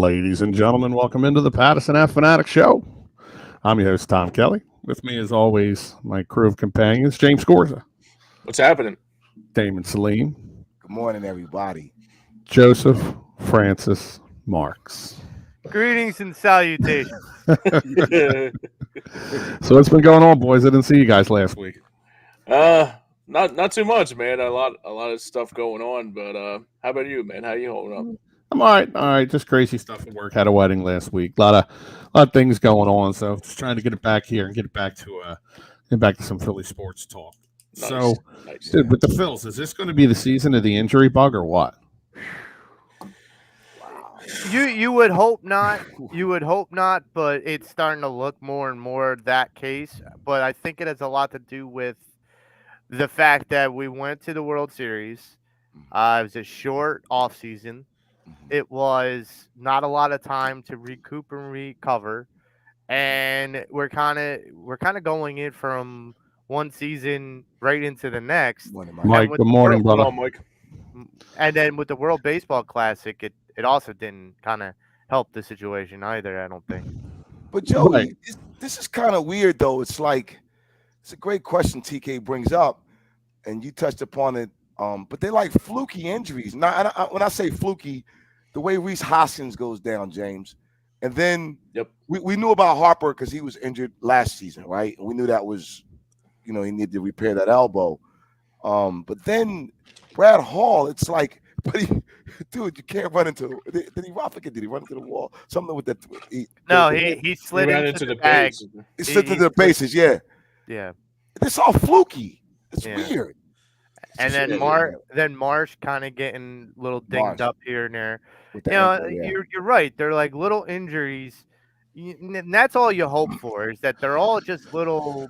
Ladies and gentlemen, welcome into the Pattison Ave Phanatics Show. I'm your host, Tom Kelly. With me, as always, my crew of companions, James Gorza, What's happening? Damon Salim, Good morning, everybody. Joseph Francis Marks. Greetings and salutations. So what's been going on, boys? I didn't see you guys last week. Not too much, man. A lot of stuff going on, but how about you, man? How you holding up? I'm all right. Just crazy stuff at work. Had a wedding last week. A lot of things going on. So just trying to get it back here and get back to some Philly sports talk. Nice. So, Nice. dude, with the Phils, is this going to be the season of the injury bug or what? You would hope not. You would hope not, but it's starting to look more and more that case. But I think it has a lot to do with the fact that we went to the World Series. It was a short off season. It was not a lot of time to recoup and recover, and we're kind of going in from one season right into the next. Mike, good morning, Hold brother. on, Mike. And then with the World Baseball Classic, it also didn't kind of help the situation either, I don't think. But Joey, Right. this is kind of weird, though. It's a great question TK brings up, and you touched upon it. But they're like fluky injuries. Now, when I say fluky, the way Reese Hoskins goes down, James, and then Yep. we knew about Harper because he was injured last season, right? We knew that was, he needed to repair that elbow. But then Brad Hall, it's like, dude, you can't run into. Did he run into the wall? Something with that. He slid ran into the bag. bag. He slid to the bases. Yeah, Yeah. it's all fluky. It's Yeah. weird. And then Yeah. Marsh kind of getting a little Marsh. dinged up here and there. With the ankle, yeah. You're right. They're like little injuries. And that's all you hope for, is that they're all just little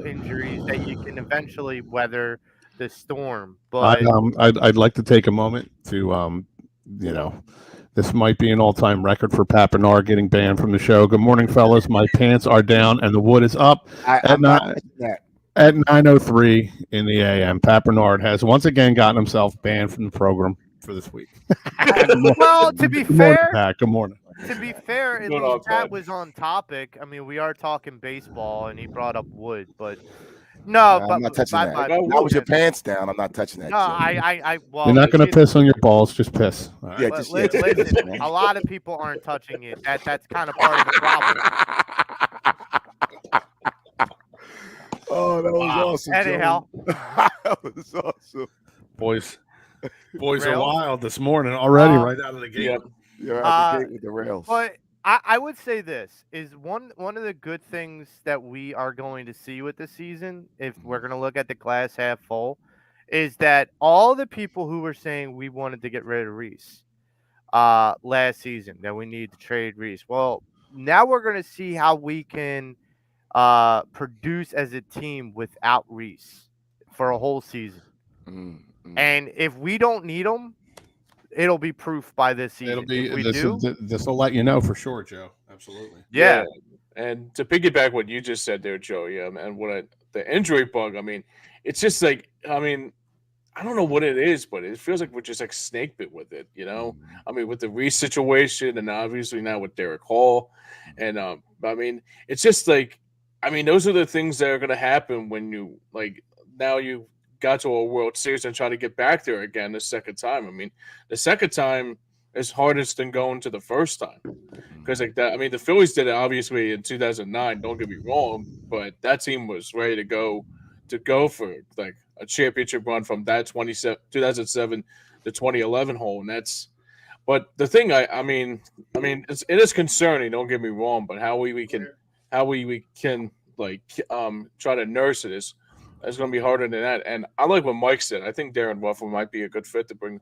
injuries that you can eventually weather the storm. But I'd like to take a moment to this might be an all-time record for Pat Bernard getting banned from the show. Good morning, fellas. My pants are down and the wood is up. I'm not touching that. At 9:03 in the AM, Pat Bernard has once again gotten himself banned from the program for this week. well, to be Good morning, fair, Pat. Good morning. to be fair, at Good on least Pat Pat. was on topic. I mean, we are talking baseball, and he brought up wood, but no, I'm but not touching that. I Not with your pants down. I'm not touching that. No, Joey. well, You're not going to you- piss on your balls, just piss. All right. Yeah, But just listen, man. a lot of people aren't touching it. That's kind of part of the problem. Oh, that was Wow. awesome. Anyhow. Joey. That was awesome. Boys are Rails? wild this morning already, Uh, right out of the gate. Yep. You're out the gate with the rails. But I would say this is one of the good things that we are going to see with this season, if we're going to look at the glass half full, is that all the people who were saying we wanted to get rid of Reese last season, that we need to trade Reese. Well, now we're going to see how we can produce as a team without Reese for a whole season. And if we don't need him, it'll be proof by this season. It'll be if we this will let you know for sure, Joe. Absolutely. yeah. And to piggyback what you just said there, Joe, and the injury bug, I mean, it's just like, I mean, I don't know what it is, but it feels like we're just like snake bit with it, I mean, with the Reese situation, and obviously now with Derek Hall, and I mean, it's just like, I mean, those are the things that are going to happen when you now you got to a World Series and try to get back there again the second time. I mean, the second time is hardest than going to the first time, because like that. I mean, the Phillies did it obviously in 2009. Don't get me wrong, but that team was ready to go for like a championship run from that 2007 to 2011 hole, and that's. But the thing, I mean, it is concerning. Don't get me wrong, but how we can try to nurse it is. It's going to be harder than that. And I like what Mike said. I think Darren Ruffalo might be a good fit to bring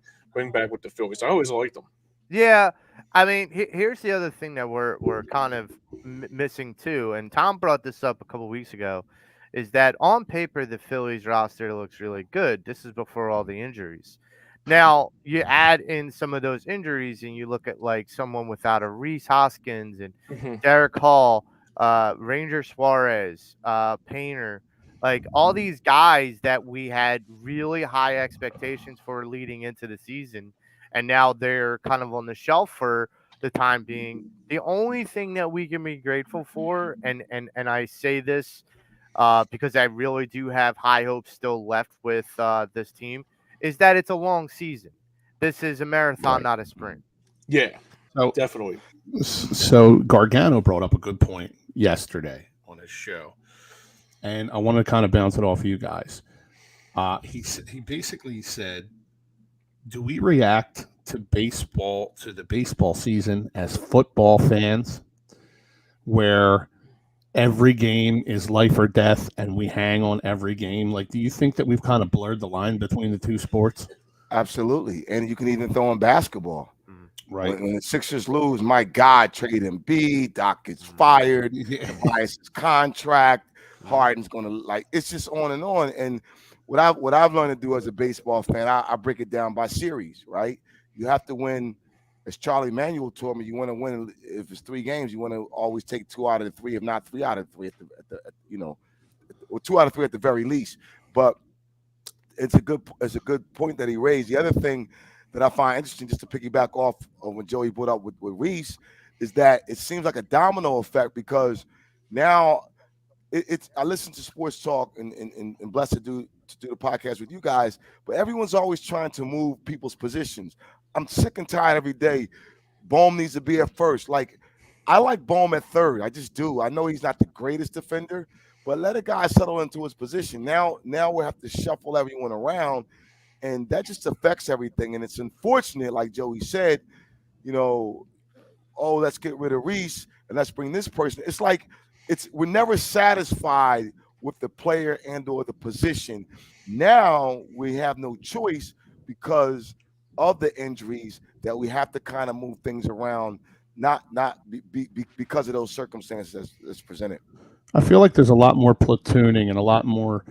back with the Phillies. I always liked them. Yeah, I mean, here's the other thing that we're kind of missing too, and Tom brought this up a couple weeks ago, is that on paper the Phillies roster looks really good. This is before all the injuries. Now you add in some of those injuries, and you look at like someone without a Reese Hoskins and Derek Hall, Ranger Suarez, Painter. Like all these guys that we had really high expectations for leading into the season, and now they're kind of on the shelf for the time being. The only thing that we can be grateful for, and I say this because I really do have high hopes still left with this team, is that it's a long season. This is a marathon, not a sprint. Yeah, So, definitely. so Gargano brought up a good point yesterday on his show, and I want to kind of bounce it off of you guys. He basically said, "Do we react to the baseball season as football fans, where every game is life or death, and we hang on every game? Like, do you think that we've kind of blurred the line between the two sports?" Absolutely. And you can even throw in basketball. Right. When the Sixers lose, my God, trade Embiid, Doc gets fired, buys his contract, Harden's gonna it's just on and on. And what I've learned to do as a baseball fan, I break it down by series, right? You have to win, as Charlie Manuel told me, you want to win. If it's 3 games, you want to always take 2 out of the 3, if not 3 out of the 3 or 2 out of 3 at the very least. But it's a good point that he raised. The other thing that I find interesting, just to piggyback off of what Joey brought up with Reese, is that it seems like a domino effect, because now it's I listen to sports talk and blessed to do the podcast with you guys, but everyone's always trying to move people's positions. I'm sick and tired every day. Bohm needs to be at first. Like, I like Bohm at third. I just do. I know he's not the greatest defender, but let a guy settle into his position. Now we have to shuffle everyone around, and that just affects everything. And it's unfortunate, like Joey said, let's get rid of Reese and let's bring this person. It's like we're never satisfied with the player and or the position. Now we have no choice because of the injuries that we have to kind of move things around, not because of those circumstances that's presented. I feel like there's a lot more platooning and a lot more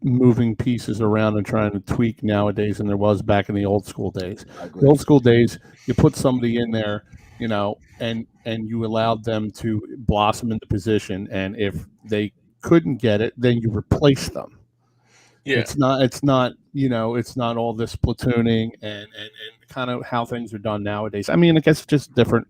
moving pieces around and trying to tweak nowadays than there was back in the old school days. The old school days, you put somebody in there, and you allowed them to blossom into position, and if they couldn't get it, then you replace them. Yeah, it's not all this platooning and kind of how things are done nowadays. I mean, I guess it's just different.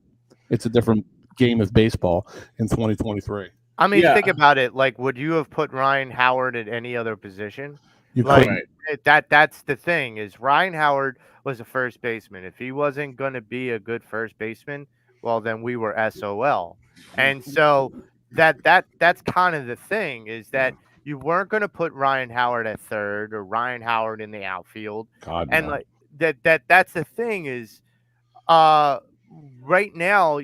It's a different game of baseball in 2023. I mean, think about it. Like, would you have put Ryan Howard at any other position? That's the thing, is Ryan Howard was a first baseman. If he wasn't going to be a good first baseman, well, then we were SOL. And so that's kind of the thing, is that you weren't going to put Ryan Howard at third or Ryan Howard in the outfield. God, and no. That's the thing, is right now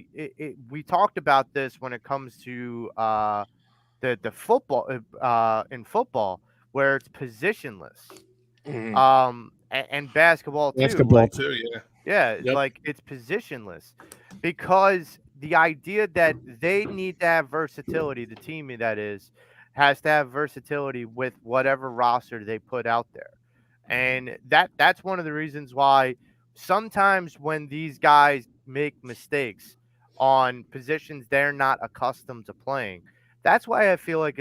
we talked about this when it comes to the football in football, where it's positionless. And basketball too. Yeah. Yep. Like, it's positionless, because the idea that they need to have versatility, the team that has to have versatility with whatever roster they put out there. And that's one of the reasons why sometimes when these guys make mistakes on positions they're not accustomed to playing, that's why I feel like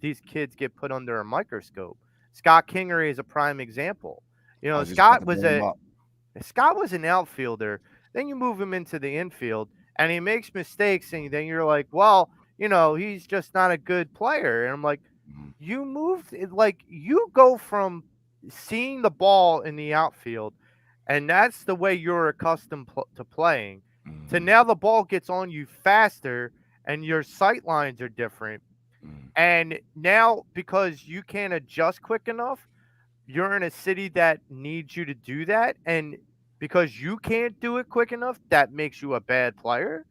these kids get put under a microscope. Scott Kingery is a prime example. Scott was an outfielder. Then you move him into the infield and he makes mistakes, and then you're like, well, he's just not a good player. And I'm like, you go from seeing the ball in the outfield, and that's the way you're accustomed to playing, to now the ball gets on you faster and your sight lines are different. And now, because you can't adjust quick enough, you're in a city that needs you to do that. And because you can't do it quick enough, that makes you a bad player.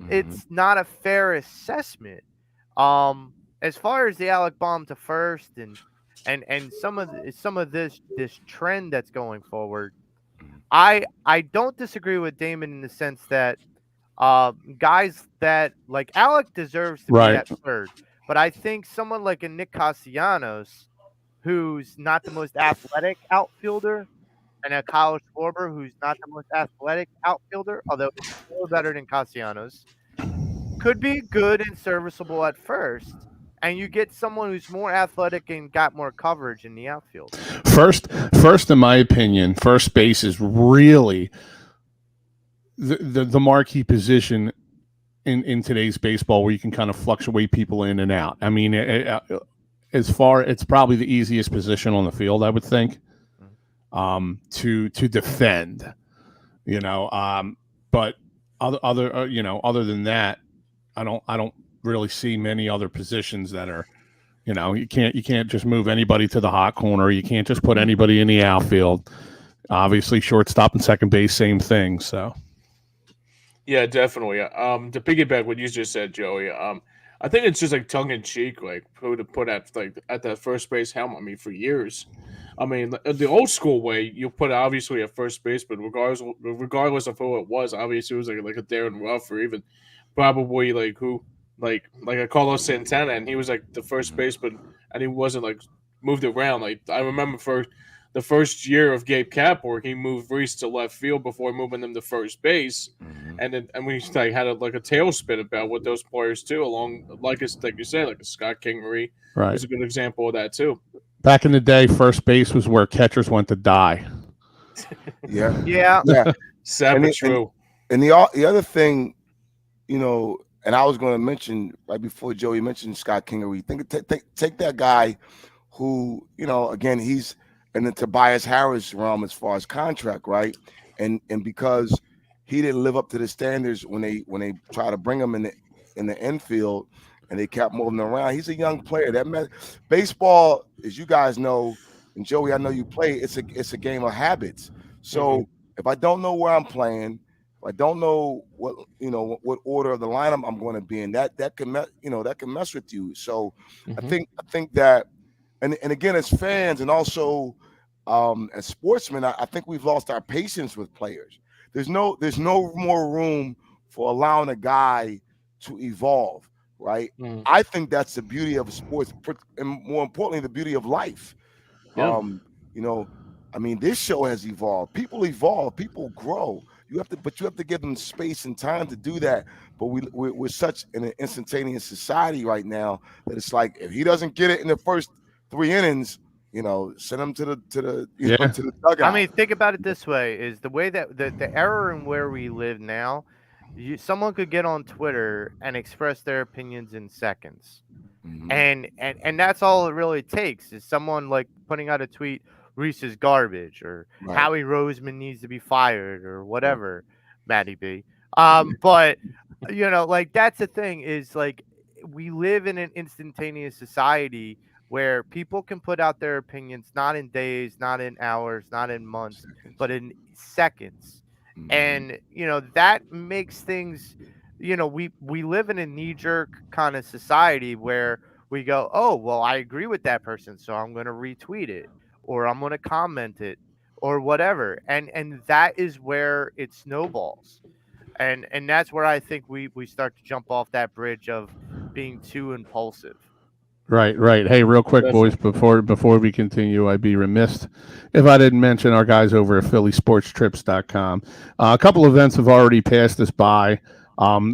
It's not a fair assessment. As far as the Alec Baum to first and some of this trend that's going forward, I don't disagree with Damon in the sense that guys that like Alec deserves to be at third, but I think someone like a Nick Castellanos, who's not the most athletic outfielder, and a Kyle Schwarber, who's not the most athletic outfielder, although he's still better than Castellanos, could be good and serviceable at first. And you get someone who's more athletic and got more coverage in the outfield. First, in my opinion, first base is really the marquee position in today's baseball where you can kind of fluctuate people in and out. I mean, it's probably the easiest position on the field, I would think, to defend. But other than that, I don't really see many other positions that are. You can't just move anybody to the hot corner. You can't just put anybody in the outfield. Obviously, shortstop and second base, same thing. So, Yeah, definitely. To piggyback what you just said, Joey. I think it's just like tongue in cheek, like who to put at that first base helmet. I mean, for years. I mean, the old school way, you put obviously a first baseman, regardless of who it was. Obviously, it was like a Darren Ruff or even probably like who like a Carlos Santana, and he was like the first baseman, and he wasn't like moved around. Like I remember for the first year of Gabe Kapler, he moved Reese to left field before moving them to first base, and we like had a tailspin about what those players do along like you said, like a Scott Kingery right. is a good example of that too. Back in the day, first base was where catchers went to die. Yeah. Sad but true. And the other thing, and I was going to mention right before Joey mentioned Scott Kingery. Take that guy who, again, he's in the Tobias Harris realm as far as contract, right? And because he didn't live up to the standards when they try to bring him in the infield, and they kept moving around. He's a young player. Baseball, as you guys know, and Joey, I know you play. It's a game of habits. So if I don't know where I'm playing, if I don't know what order of the lineup I'm going to be in, that can mess with you. So I think that, and again, as fans and also as sportsmen, I think we've lost our patience with players. There's no more room for allowing a guy to evolve. Right. I think that's the beauty of sports, and more importantly, the beauty of life. Yeah. I mean, this show has evolved. People evolve. People grow. You have to give them space and time to do that. But we're such an instantaneous society right now that it's like if he doesn't get it in the first 3 innings, send him to the dugout. I mean, think about it this way: is the way that the era in where we live now. Someone could get on Twitter and express their opinions in seconds, and that's all it really takes is someone like putting out a tweet, Reese is garbage, or Howie Roseman needs to be fired, or whatever, Matty B. But like that's the thing is like we live in an instantaneous society where people can put out their opinions not in days, not in hours, not in months, but in seconds. And that makes things, we live in a knee-jerk kind of society where we go, oh well, I agree with that person, so I'm going to retweet it, or I'm going to comment it, or whatever, and that is where it snowballs, and that's where I think we start to jump off that bridge of being too impulsive. Right. Hey, real quick, boys, before we continue, I'd be remiss if I didn't mention our guys over at phillysportstrips.com. A couple events have already passed us by.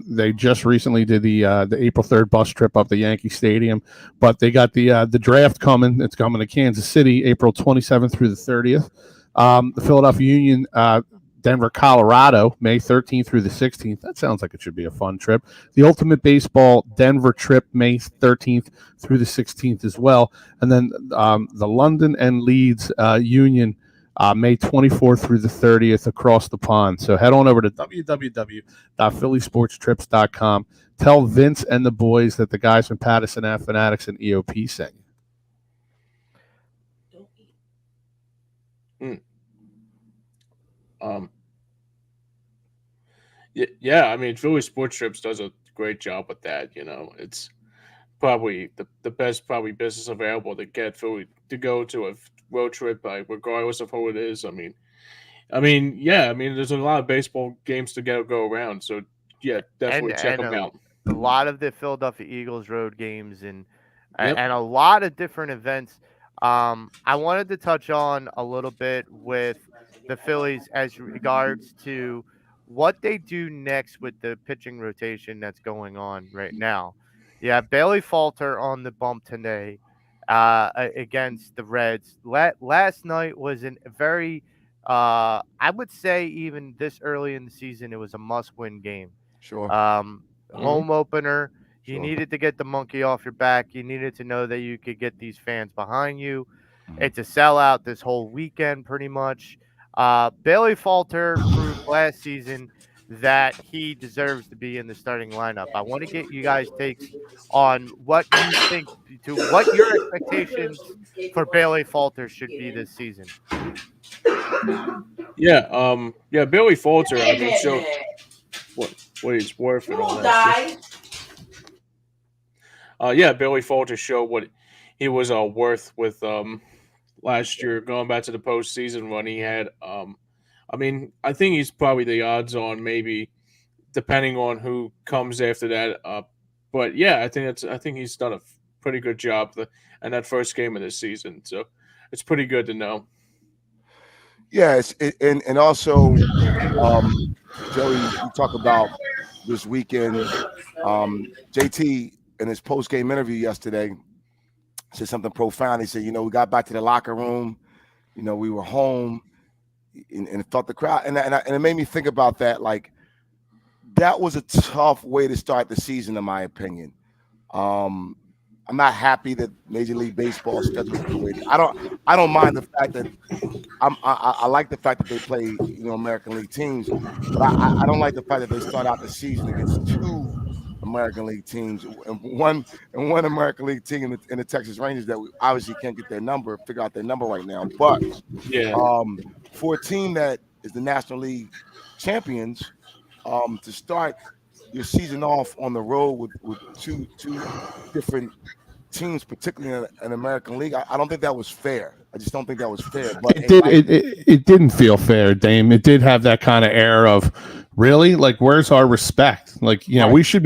They just recently did the April 3rd bus trip up to Yankee Stadium, but they got the draft coming. It's coming to Kansas City, April 27th through the 30th. The Philadelphia Union, Denver, Colorado, May 13th through the 16th. That sounds like it should be a fun trip. The Ultimate Baseball Denver trip, May 13th through the 16th as well. And then the London and Leeds Union, May 24th through the 30th across the pond. So head on over to www.phillysportstrips.com. Tell Vince and the boys that the guys from Pattison Ave Phanatics and EOP sing. Yeah, I mean, Philly Sports Trips does a great job with that. It's probably the best business available to get Philly to go to a road trip, regardless of who it is. I mean, there's a lot of baseball games to go around. So yeah, definitely check them out. A lot of the Philadelphia Eagles road games and a lot of different events. I wanted to touch on a little bit with the Phillies as regards to what they do next with the pitching rotation that's going on right now. Yeah, Bailey Falter on the bump today against the Reds. Last night was a very I would say even this early in the season, it was a must-win game. Sure. Home opener. You Sure. needed to get the monkey off your back. You needed to know that you could get these fans behind you. It's a sellout this whole weekend, pretty much. Bailey Falter proved last season that he deserves to be in the starting lineup. I want to get you guys' takes on what you think, to what your expectations for Bailey Falter should be this season. Yeah, Billy Falter. I mean, so what he's worth and all that. Yeah, Billy Falter showed what he was worth with last year, going back to the postseason run he had. I mean, I think he's probably the odds on, maybe depending on who comes after that. But yeah, I think he's done a pretty good job in that first game of the season. So it's pretty good to know. Yes, and also, Joey, you talk about this weekend. JT in his post game interview yesterday said something profound. He said, we got back to the locker room, we were home, and it felt the crowd, and it made me think about that. Like, that was a tough way to start the season, in my opinion. I'm not happy that Major League Baseball scheduled the way. I don't mind the fact that I like the fact that they play American League teams, but I don't like the fact that they start out the season against two American League teams and one American League team in the Texas Rangers that we obviously can't get figure out their number right now. But Yeah, for a team that is the National League champions, to start your season off on the road with two different teams, particularly in an American League, I don't think that was fair. I just don't think that was fair. But it didn't feel fair, Dame. It did have that kind of air of, really, like, where's our respect? Like, Right. we should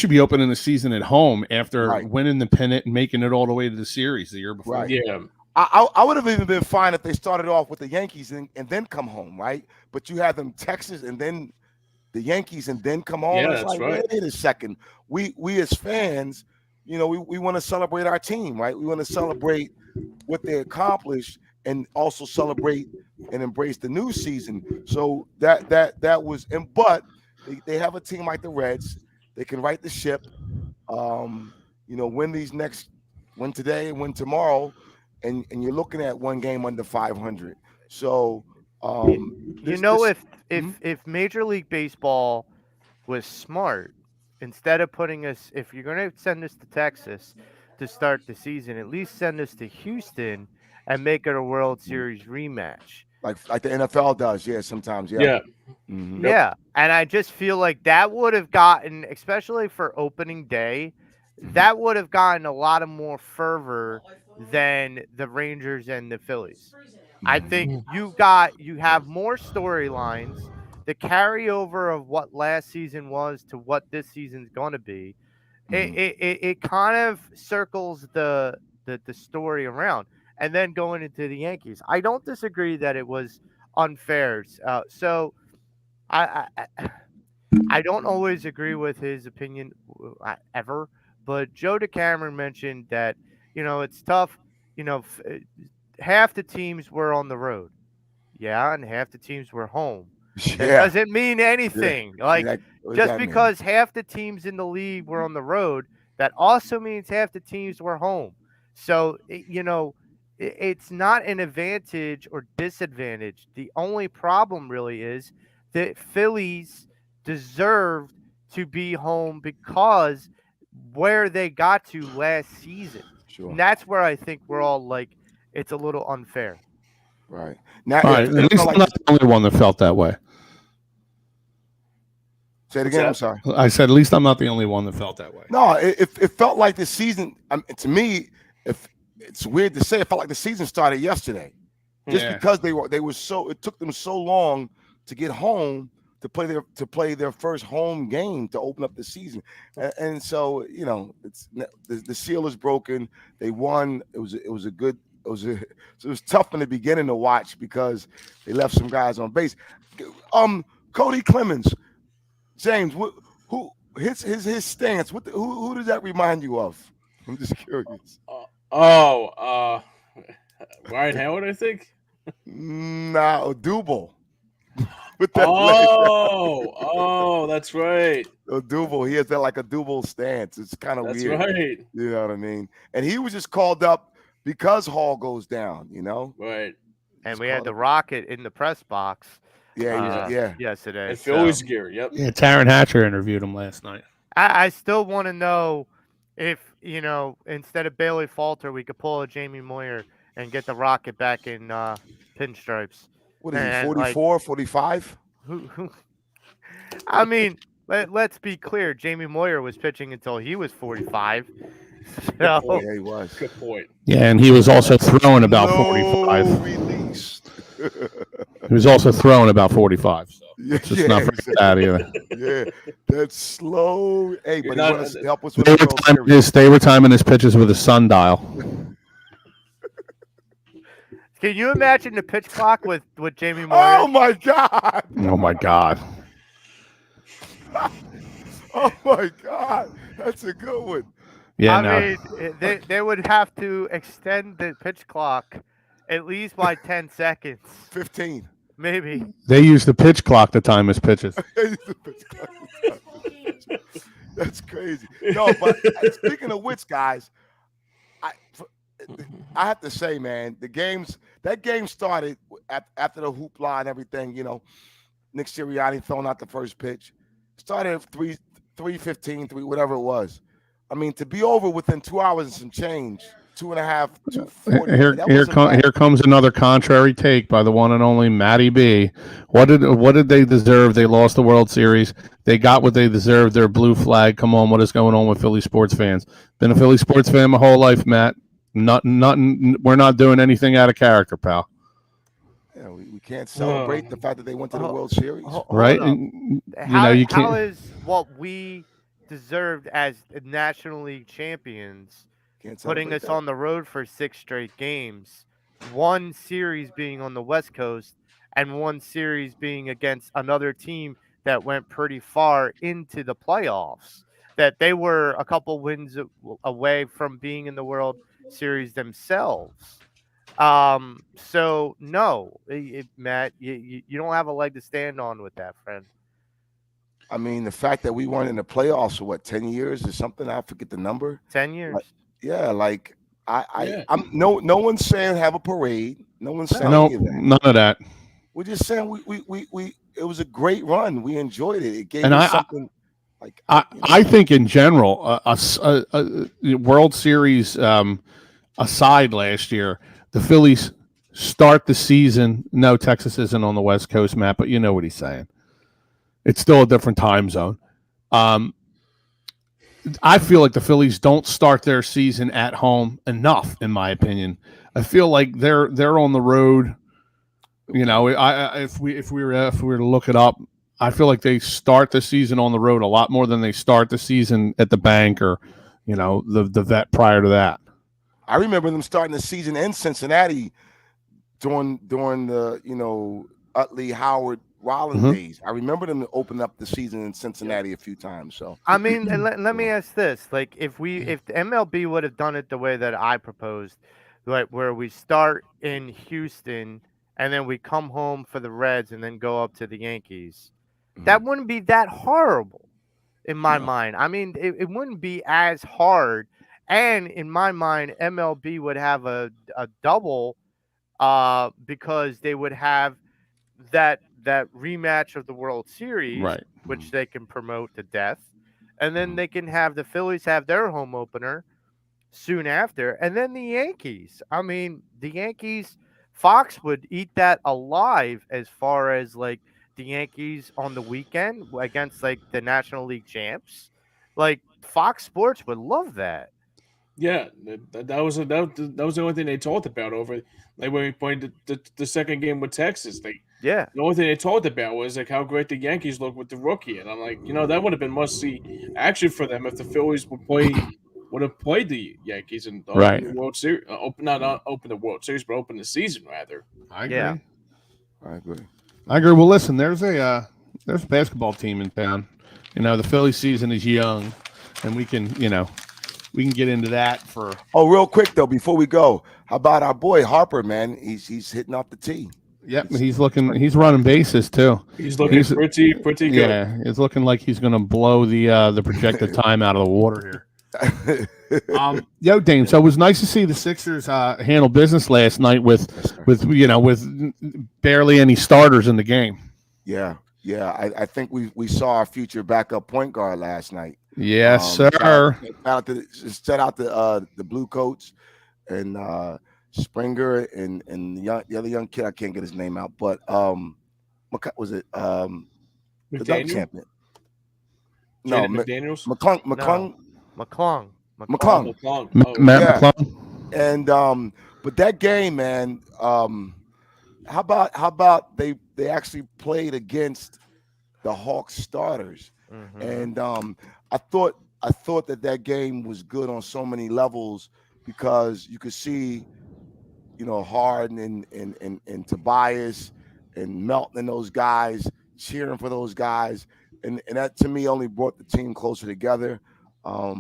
be opening the season at home after Right. winning the pennant and making it all the way to the series the year before. Right. yeah, I would have even been fine if they started off with the Yankees and then come home, right? But you have them Texas and then the Yankees and then come home. Yeah, It's that's like, right. wait a second. We as fans, we want to celebrate our team, right? We want to celebrate what they accomplished and also celebrate and embrace the new season. So that was, but they have a team like the Reds. They can right the ship. Win today and win tomorrow, and you're looking at one game under 500. So if Major League Baseball was smart, instead of putting us, if you're going to send us to Texas to start the season, at least send us to Houston and make it a World Series rematch. like the NFL does, sometimes, yeah. Mhm. Yeah, and I just feel like that would have gotten, especially for opening day, that would have gotten a lot of more fervor than the Rangers and the Phillies. I think you have more storylines. The carryover of what last season was to what this season's going to be. It kind of circles the story around, and then going into the Yankees. I don't disagree that it was unfair. So I don't always agree with his opinion ever, but Joe DeCameron mentioned that it's tough. Half the teams were on the road, and half the teams were home. That doesn't mean anything. Just because half the teams in the league were on the road, that also means half the teams were home. So it's not an advantage or disadvantage. The only problem really is that Phillies deserved to be home because where they got to last season. Sure. And that's where I think we're all like, it's a little unfair. Right. Now, All right, at least I'm not the only one that felt that way. Say it again. I'm sorry. I said, at least I'm not the only one that felt that way. No, it felt like the season. To me, if it's weird to say, it felt like the season started yesterday, just because they were so. It took them so long to get home to play their first home game to open up the season, and so it's the seal is broken. They won. It was tough in the beginning to watch because they left some guys on base. Cody Clemens, James, who his stance? Who does that remind you of? I'm just curious. Ryan Howard, I think. No, Duble. With that leg. Oh, that's right. Duble, he has that like a Duble stance. It's kind of That's weird. right. You know what I mean? And he was just called up because Hall goes down, Right. And Just we had called the up. Rocket in the press box. Yeah. Yesterday. And Phillies gear. Yep. Yeah, Taryn Hatcher interviewed him last night. I still want to know if, instead of Bailey Falter, we could pull a Jamie Moyer and get the Rocket back in pinstripes. What is he, And, 44, 45? I mean, let's be clear. Jamie Moyer was pitching until he was 45. So, Yeah, he was. Good point. Yeah, and he was also throwing about No 45. release. He was also throwing about 45. So Yeah, just not forget that either. Yeah, that's slow. Hey, but he not- wanted to help us with They the were, World timing Series. they were timing his pitches with a sundial. can you imagine the pitch clock with Jamie Oh Moyer? my God! Oh my God. Oh my God! That's a good one. Yeah, I no. mean, they would have to extend the pitch clock at least by 10 seconds, 15. maybe. They use the pitch clock to time his pitches. That's crazy. No, but speaking of which, guys, I have to say, man, that game started after the hoopla and everything. Nick Sirianni throwing out the first pitch. Started at 3:15, whatever it was. I mean, to be over within 2 hours and some change, 2.5, 2:40. Here comes another contrary take by the one and only Matty B. What did they deserve? They lost the World Series. They got what they deserved. Their blue flag. Come on, what is going on with Philly sports fans? Been a Philly sports fan my whole life, Matt. Nothing. We're not doing anything out of character, pal. Yeah, we can't celebrate the fact that they went to the World Series, right? And, you how can't. is what we deserved as National League champions putting us on the road for 6 straight games, one series being on the West Coast and one series being against another team that went pretty far into the playoffs, that they were a couple wins away from being in the World Series themselves. So no, Matt, you don't have a leg to stand on with that, friend. I mean, the fact that we weren't in the playoffs for 10 years or something, I forget the number. 10 years. I'm no one's saying have a parade. No one's saying No, any of that. none of that. We're just saying we it was a great run. We enjoyed it. It gave And us something like I think in general, a World Series aside last year, the Phillies start the season. No, Texas isn't on the West Coast, Matt, but you know what he's saying. It's still a different time zone. I feel like the Phillies don't start their season at home enough, in my opinion. I feel like they're on the road. If we were to look it up, I feel like they start the season on the road a lot more than they start the season at the bank or, the vet prior to that. I remember them starting the season in Cincinnati during the Utley, Howard, Rollins days. I remember them open up the season in Cincinnati a few times. So I mean, and let me ask this: like, if the MLB would have done it the way that I proposed, like where we start in Houston and then we come home for the Reds and then go up to the Yankees, that wouldn't be that horrible in my mind. I mean, it wouldn't be as hard. And in my mind, MLB would have a double because they would have that rematch of the World Series, Right, which they can promote to death. And then they can have the Phillies have their home opener soon after. And then the Yankees. I mean, the Yankees, Fox would eat that alive as far as like the Yankees on the weekend against like the National League champs. Like Fox Sports would love that. Yeah, that was the only thing they talked about over like when we played the second game with Texas. Yeah. The only thing they talked about was like how great the Yankees look with the rookie, and I'm like, that would have been must see action for them if the Phillies would have played the Yankees and Right. the World Series, not open the World Series, but open the season rather. I agree. Yeah. I agree. Well, listen, there's a basketball team in town. The Philly season is young, and we can we can get into that for. Oh, real quick though, before we go, how about our boy Harper, man? He's hitting off the tee. Yep, he's running bases too. He's looking pretty good. Yeah, it's looking like he's going to blow the projected time out of the water here. Yo, Dame. So it was nice to see the Sixers handle business last night with barely any starters in the game. Yeah. I think we saw our future backup point guard last night. Yes, sir. Shout out to the Blue Coats and Springer and the other young kid. I can't get his name out, but was it the dunk champion? No, McDaniels. McClung. Matt McClung. And but that game, man. How about they actually played against the Hawks starters, and I thought that game was good on so many levels because you could see, Harden and Tobias and Melton and those guys cheering for those guys, and that to me only brought the team closer together. I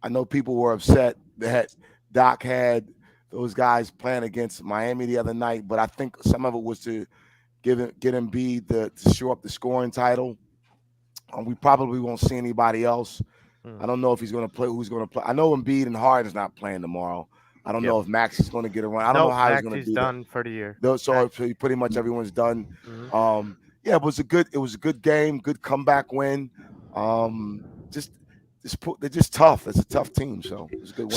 know people were upset that Doc had those guys playing against Miami the other night, but I think some of it was to get Embiid to show up the scoring title. We probably won't see anybody else. I don't know if he's going to play. Who's going to play? I know Embiid and Harden's not playing tomorrow. I don't know if Max is going to get around. I don't know how he's going to do done that. for the year. So pretty much everyone's done. It was a good game, good comeback win. They're just tough. It's a tough team, so it's a good win.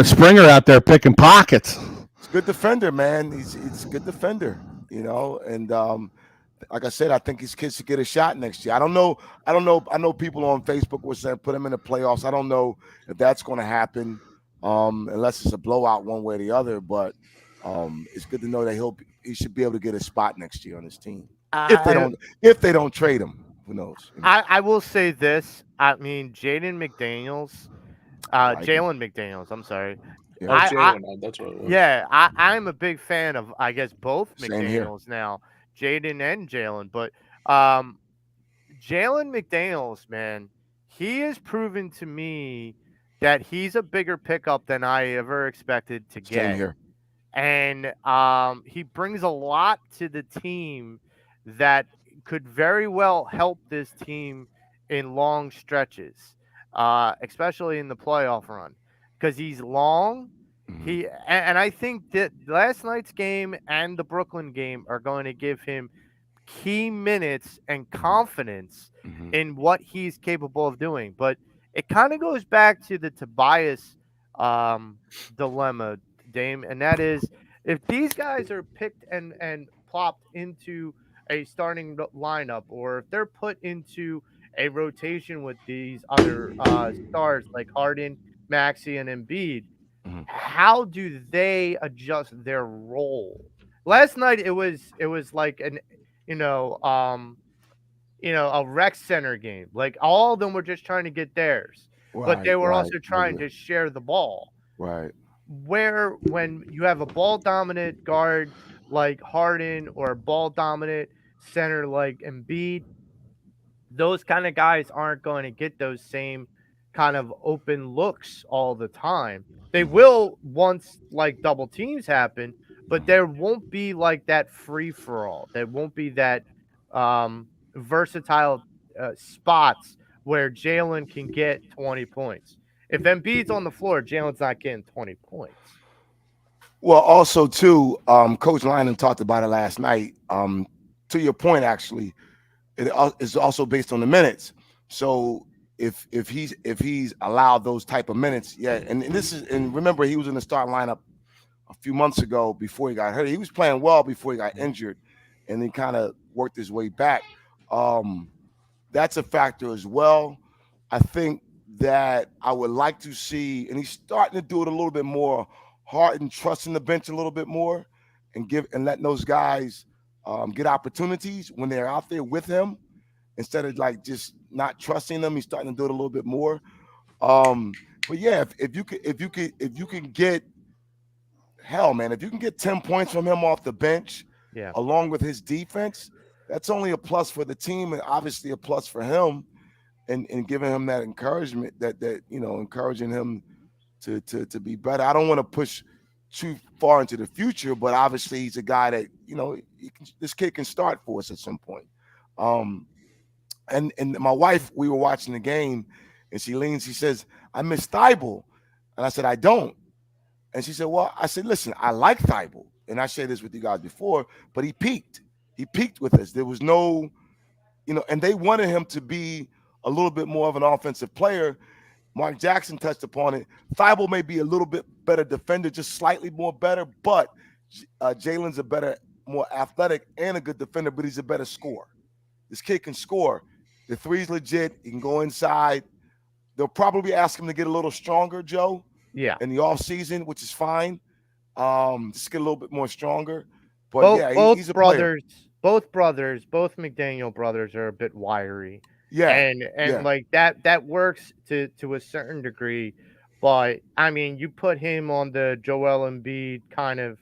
Springer out there picking pockets. He's a good defender, man. He's a good defender, and like I said, I think his kids should get a shot next year. I don't know. I know people on Facebook were saying put him in the playoffs. I don't know if that's going to happen, unless it's a blowout one way or the other. But it's good to know that he should be able to get a spot next year on his team. If they don't trade him, who knows? I will say this. I mean, Jalen McDaniels. I'm sorry. Yeah, that's what it was. Yeah, I'm a big fan of, I guess, both Same here. McDaniels now, Jaden and Jalen. But Jalen McDaniels, man, he has proven to me that he's a bigger pickup than I ever expected to get. Same here. And he brings a lot to the team that could very well help this team in long stretches, especially in the playoff run, because he's long. And I think that last night's game and the Brooklyn game are going to give him key minutes and confidence in what he's capable of doing. But it kind of goes back to the Tobias dilemma, Dame, and that is if these guys are picked and plopped into a starting lineup, or if they're put into a rotation with these other stars like Harden, Maxey, and Embiid, how do they adjust their role? Last night it was like a rec center game. Like all of them were just trying to get theirs, but they were also trying to share the ball. Right. Where when you have a ball dominant guard like Harden or a ball dominant center like Embiid, those kind of guys aren't going to get those same kind of open looks all the time. They will once like double teams happen, but there won't be like that free for all. There won't be that versatile spots where Jalen can get 20 points. If Embiid's on the floor, Jalen's not getting 20 points. Well, also too, Coach Lyman talked about it last night. To your point, actually, it is also based on the minutes. So if he's allowed those type of minutes, and remember he was in the starting lineup a few months ago before he got hurt. He was playing well before he got injured, and then kind of worked his way back. That's a factor as well. I think that I would like to see, and he's starting to do it a little bit more, Harden trusting the bench a little bit more, and letting those guys get opportunities when they're out there with him, instead of like just not trusting them. He's starting to do it a little bit more. But yeah, if you can get, hell, man, if you can get 10 points from him off the bench, along with his defense, that's only a plus for the team and obviously a plus for him. and giving him that encouragement, that encouraging him to be better. I don't want to push too far into the future, but obviously he's a guy that this kid can start for us at some point. And my wife, we were watching the game, and she leans, she says, "I miss Thibault," and I said, "I don't." And she said, "Well," I said, "Listen, I like Thibault, and I shared this with you guys before, but he peaked. He peaked with us. There was no, and they wanted him to be a little bit more of an offensive player. Mark Jackson touched upon it. Thibault may be a little bit better defender, just slightly more better, but Jalen's a better, more athletic and a good defender, but he's a better scorer. This kid can score. The three's legit. He can go inside. They'll probably ask him to get a little stronger, Joe, in the offseason, which is fine. Just get a little bit more stronger. But he's a brothers, player. Both McDaniel brothers are a bit wiry. Yeah. And like that works to a certain degree. But I mean, you put him on the Joel Embiid kind of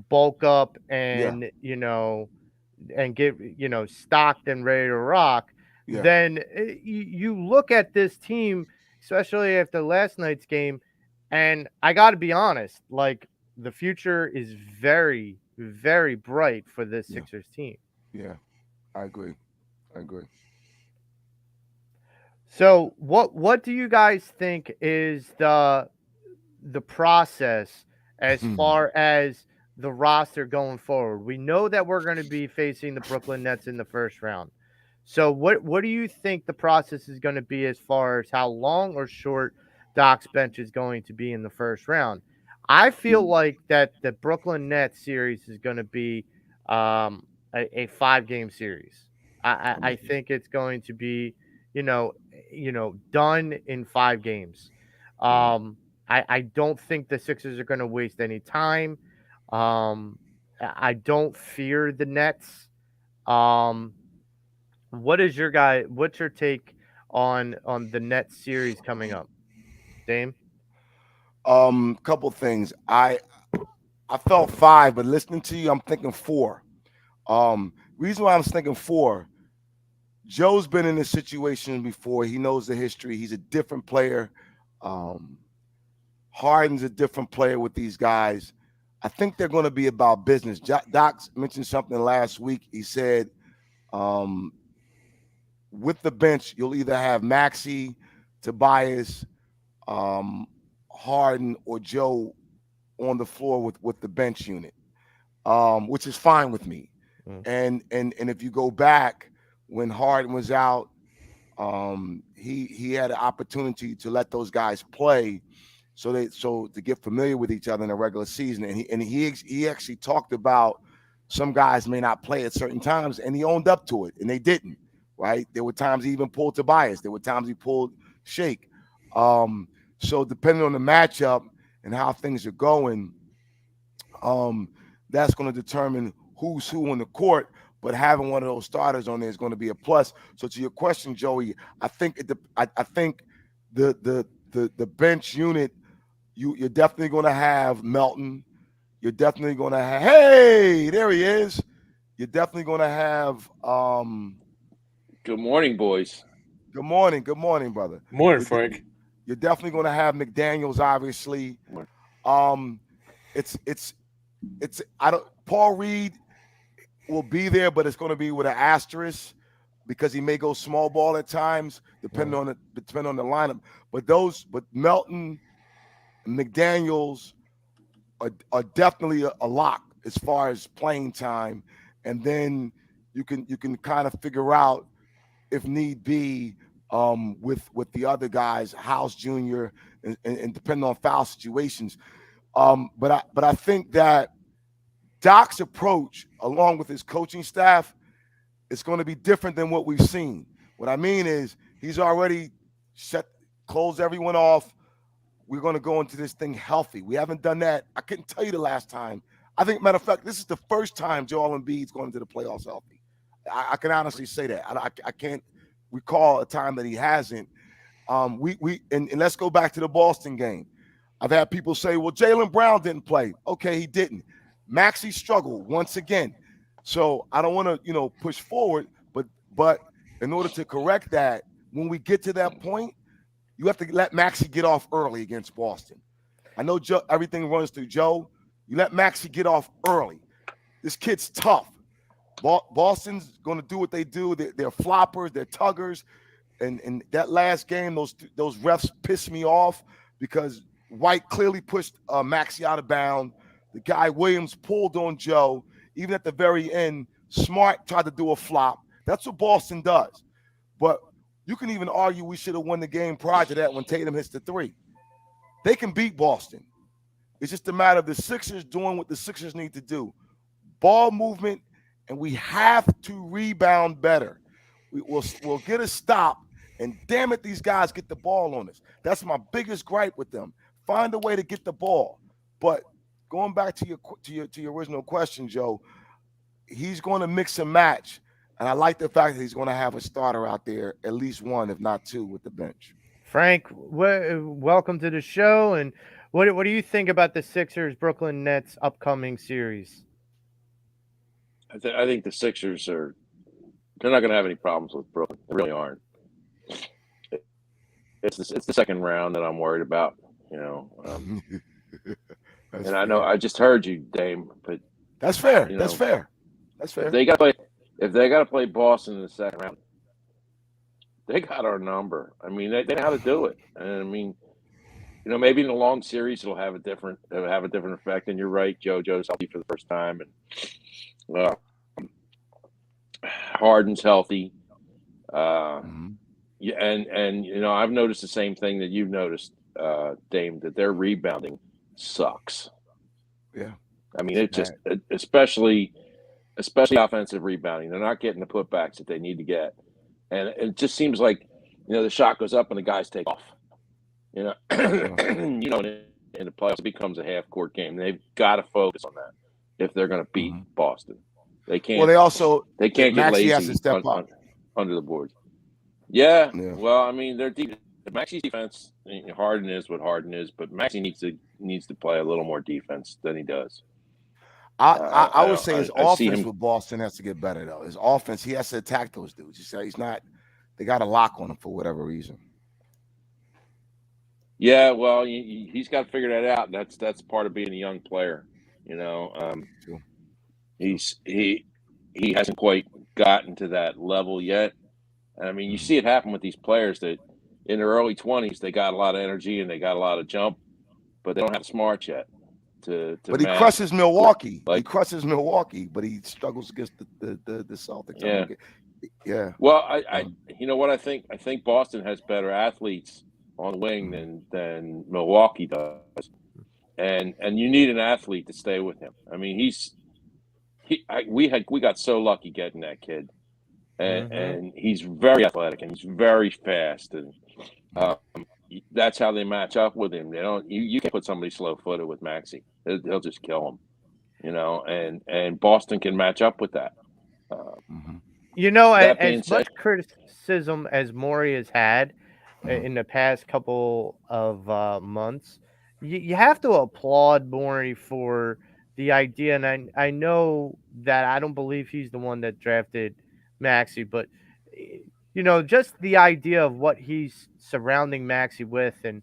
bulk up and and get stocked and ready to rock. Yeah. Then you look at this team, especially after last night's game, and I got to be honest, like the future is very, very bright for this Sixers team. Yeah, I agree. So what do you guys think is the process as far as the roster going forward? We know that we're going to be facing the Brooklyn Nets in the first round. So what do you think the process is going to be as far as how long or short Doc's bench is going to be in the first round? I feel like that the Brooklyn Nets series is going to be a 5-game series. I think it's going to be done in 5 games. I don't think the Sixers are going to waste any time. I don't fear the Nets. What's your take on the Nets series coming up, Dame? Couple things. I felt 5, but listening to you, I'm thinking 4. Reason why I'm thinking 4, Joe's been in this situation before. He knows the history. He's a different player. Harden's a different player with these guys. I think they're going to be about business. Doc mentioned something last week. He said, with the bench, you'll either have Maxey, Tobias, Harden, or Joe on the floor with the bench unit, which is fine with me. And if you go back when Harden was out, he had an opportunity to let those guys play, so to get familiar with each other in the regular season. And he actually talked about some guys may not play at certain times, and he owned up to it, and they didn't. Right? There were times he even pulled Tobias. There were times he pulled Shake. So depending on the matchup and how things are going, that's going to determine who's who on the court. But having one of those starters on there is going to be a plus. So to your question, Joey, I think the bench unit, you're definitely going to have Melton. You're definitely going to have, hey, there he is. You're definitely going to have Good morning, boys. Good morning, brother. Morning, Frank. You're definitely going to have McDaniels, obviously. Paul Reed will be there, but it's going to be with an asterisk because he may go small ball at times, depending on the lineup. But Melton and McDaniels are definitely a lock as far as playing time, and then you can kind of figure out, if need be, with the other guys, House Jr. and depending on foul situations. But I think that Doc's approach, along with his coaching staff, is going to be different than what we've seen. What I mean is he's already closed everyone off. We're going to go into this thing healthy. We haven't done that. I couldn't tell you the last time. I think, matter of fact, this is the first time Joel Embiid's going into the playoffs healthy. I can honestly say that. I can't recall a time that he hasn't. And let's go back to the Boston game. I've had people say, well, Jaylen Brown didn't play. Okay, he didn't. Maxey struggled once again. So I don't want to, push forward, but in order to correct that, when we get to that point, you have to let Maxey get off early against Boston. I know Joe, everything runs through Joe. You let Maxey get off early. This kid's tough. Boston's going to do what they do. They're floppers. They're tuggers. And that last game, those refs pissed me off because White clearly pushed Maxey out of bounds. The guy Williams pulled on Joe. Even at the very end, Smart tried to do a flop. That's what Boston does. But you can even argue we should have won the game prior to that when Tatum hits the three. They can beat Boston. It's just a matter of the Sixers doing what the Sixers need to do. Ball movement, and we have to rebound better. We'll get a stop, and damn it, these guys get the ball on us. That's my biggest gripe with them. Find a way to get the ball. But going back to your original question, Joe, he's going to mix and match, and I like the fact that he's going to have a starter out there, at least one, if not two, with the bench. Frank, welcome to the show. And what do you think about the Sixers Brooklyn Nets upcoming series? I think the Sixers they're not going to have any problems with Brooklyn. They really aren't. It's the second round that I'm worried about. And fair. I know I just heard you, Dame, but that's fair. That's fair. That's fair. If they got to play Boston in the second round, they got our number. I mean, they know how to do it. And I mean, maybe in a long series it'll have a different effect. And you're right, JoJo's healthy for the first time, and Harden's healthy. Yeah, and I've noticed the same thing that you've noticed, Dame, that their rebounding sucks. Yeah, I mean, it just especially offensive rebounding. They're not getting the putbacks that they need to get. And it just seems like, the shot goes up and the guys take off. In the playoffs, it becomes a half-court game. They've got to focus on that if they're going to beat Boston. They can't. Well, they can't get lazy has to step up under the boards. Yeah. Well, I mean, Maxey's defense. Harden is what Harden is, but Maxey needs to play a little more defense than he does. I would say his offense with Boston has to get better, though. His offense, he has to attack those dudes. He's not. They got a lock on him for whatever reason. Yeah, well, he's got to figure that out. That's part of being a young player. He hasn't quite gotten to that level yet. I mean, you see it happen with these players that in their early 20s they got a lot of energy and they got a lot of jump, but they don't have smarts yet. But he crushes Milwaukee. He crushes Milwaukee, but he struggles against the Celtics. Yeah. Yeah. Well, I you know what I think? I think Boston has better athletes on the wing than Milwaukee does, and you need an athlete to stay with him. I mean, we got so lucky getting that kid, and he's very athletic and he's very fast, and that's how they match up with him. You can't put somebody slow-footed with Maxey; they'll just kill him. And Boston can match up with that. As much criticism as Morey has had in the past couple of months, you have to applaud Morey for the idea. And I know that I don't believe he's the one that drafted Maxey, but just the idea of what he's surrounding Maxey with, and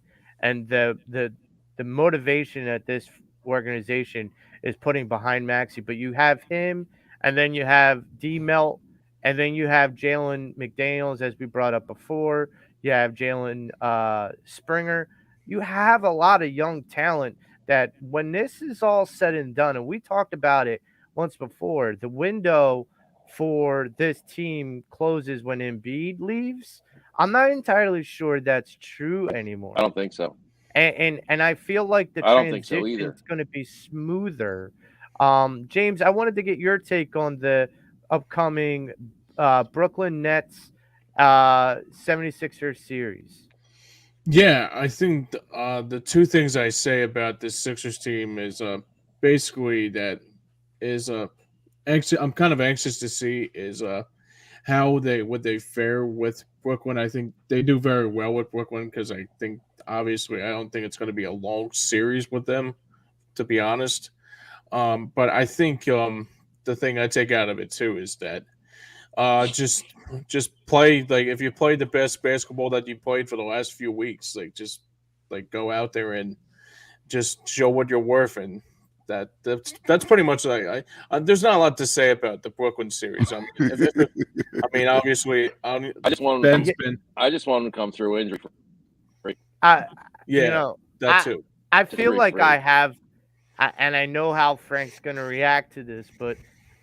the motivation that this organization is putting behind Maxey. But you have him, and then you have D Melt, and then you have Jalen McDaniels, as we brought up before. You have Jalen Springer. You have a lot of young talent that when this is all said and done, and we talked about it once before, the window for this team closes when Embiid leaves. I'm not entirely sure that's true anymore. I don't think so. And I feel like the transition is going to be smoother. James, I wanted to get your take on the upcoming Brooklyn Nets 76ers series. Yeah, I think the two things I say about this Sixers team is basically that is I'm kind of anxious to see is how they fare with Brooklyn. I think they do very well with Brooklyn because I think obviously I don't think it's going to be a long series with them, to be honest. But I think the thing I take out of it too is that Just play like if you played the best basketball that you played for the last few weeks, like just like go out there and just show what you're worth, and that's pretty much like there's not a lot to say about the Brooklyn series. I mean, I mean obviously, I just want him Ben's to been I just want him to come through injury free. yeah, You know, that too. I feel like 3-3. I have, and I know how Frank's going to react to this, but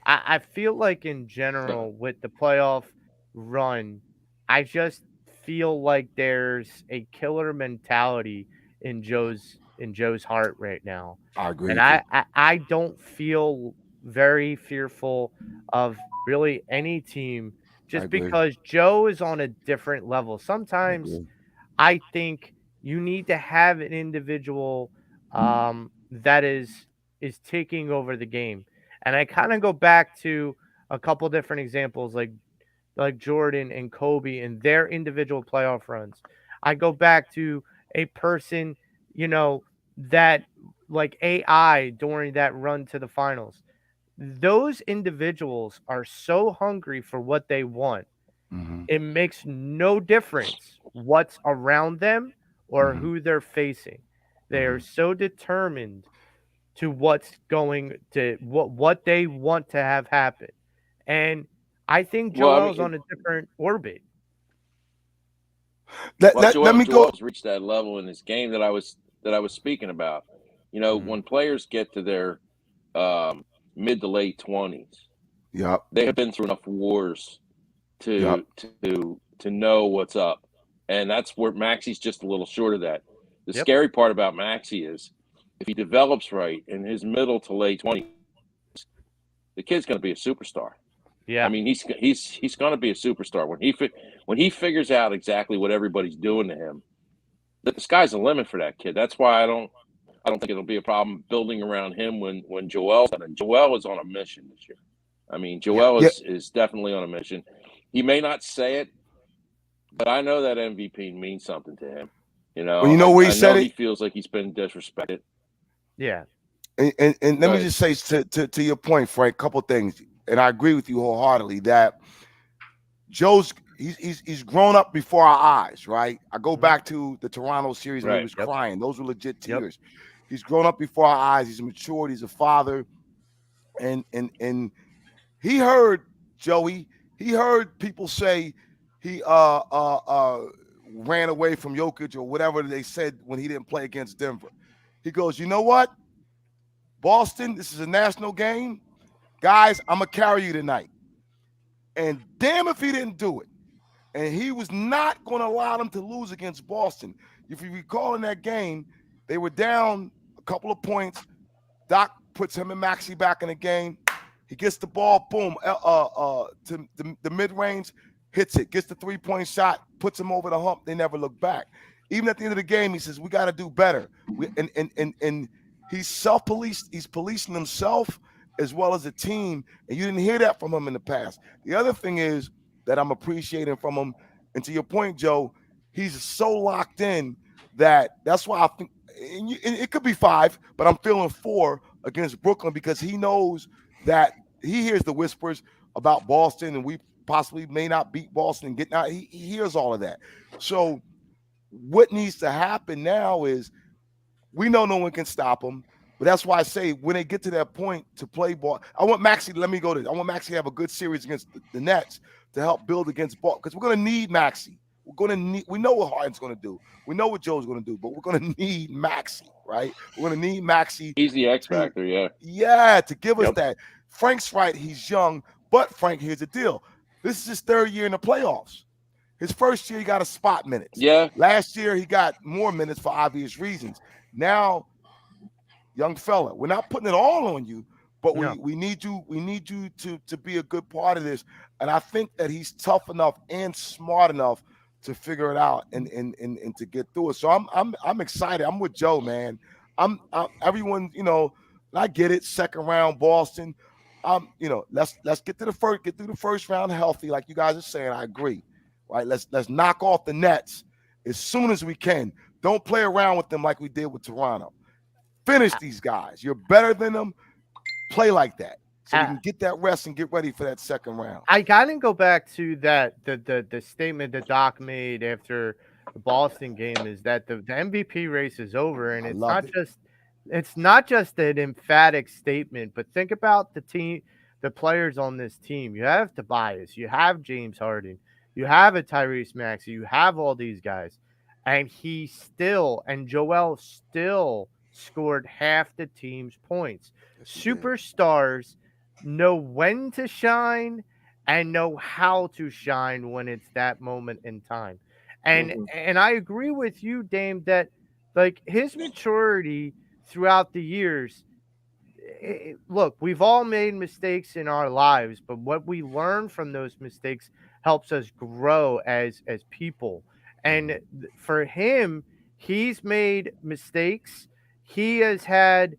I feel like in general with the playoff run, I just feel like there's a killer mentality in Joe's heart right now. I agree. And with you. I don't feel very fearful of really any team just agree. because Joe is on a different level. Sometimes agree. I think you need to have an individual that is taking over the game. And I kind of go back to a couple different examples like Jordan and Kobe and their individual playoff runs. I go back to a person, that like AI during that run to the finals. Those individuals are so hungry for what they want. Mhm. It makes no difference what's around them or Mhm. who they're facing. They are so determined to what's going to what they want to have happen. And I think Well, I Joel's mean, on a different orbit. Let me go. Joel's reached that level in his game that I was speaking about. You know, when players get to their mid to late 20s, Yep. they have been through enough wars Yep. to know what's up, and that's where Maxi's just a little short of that. The Yep. scary part about Maxi is if he develops right in his middle to late 20s, the kid's going to be a superstar. Yeah. I mean, he's going to be a superstar when he figures out exactly what everybody's doing to him. The sky's the limit for that kid. That's why I don't think it'll be a problem building around him when Joel's done. And Joel is on a mission this year. I mean, Joel is definitely on a mission. He may not say it, but I know that MVP means something to him. You know, Well, you know where he I said know it? he feels like he's been disrespected. Yeah. And let me Right. just say to your point, Frank, a couple things, and I agree with you wholeheartedly that Joe's he's grown up before our eyes, right? I go back to the Toronto series when he Right. was Yep. crying; those were legit Yep. tears. He's grown up before our eyes. He's matured. He's a father, and he heard Joey. He heard people say he ran away from Jokic or whatever they said when he didn't play against Denver. He goes, you know what? Boston, this is a national game. Guys, I'm going to carry you tonight. And damn if he didn't do it. And he was not going to allow them to lose against Boston. If you recall in that game, they were down a couple of points. Doc puts him and Maxey back in the game. He gets the ball, boom, to the mid-range, hits it, gets the three-point shot, puts him over the hump. They never look back. Even at the end of the game, he says, we got to do better. And he's self-policed. He's policing himself as well as a team, and you didn't hear that from him in the past. The other thing is that I'm appreciating from him, and to your point, Joe, he's so locked in that's why I think and it could be 5, but I'm feeling 4 against Brooklyn because he knows that he hears the whispers about Boston and we possibly may not beat Boston and get out. He hears all of that. So what needs to happen now is we know no one can stop him. But that's why I say when they get to that point to play ball, I want Maxey. Let me go to. I want Maxey to have a good series against the Nets to help build against ball because we're going to need Maxey. We know what Harden's going to do. We know what Joe's going to do, but we're going to need Maxey, right? We're going to need Maxey. He's the X factor, yeah. Yeah, to give us that. Frank's right. He's young, but Frank, here's the deal. This is his 3rd year in the playoffs. His first year, he got a spot minutes. Yeah. Last year, he got more minutes for obvious reasons. Now, young fella, we're not putting it all on you, but we need you to be a good part of this. And I think that he's tough enough and smart enough to figure it out and to get through it. So I'm excited. I'm with Joe, man. I'm everyone, I get it. 2nd round, Boston. Let's get through the first round healthy, like you guys are saying. I agree. Right. Let's knock off the Nets as soon as we can. Don't play around with them like we did with Toronto. Finish these guys. You're better than them. Play like that. so we can get that rest and get ready for that second round. I gotta go back to that the statement that Doc made after the Boston game is that the MVP race is over, and it's not just an emphatic statement, but think about the team, the players on this team. You have Tobias, you have James Harden, you have a Tyrese Maxey, you have all these guys, and Joel still scored half the team's points. Superstars know when to shine and know how to shine when it's that moment in time. And I agree with you, Dame, that like his maturity throughout the years. Look, we've all made mistakes in our lives, but what we learn from those mistakes helps us grow as people. And for him, he's made mistakes. He has had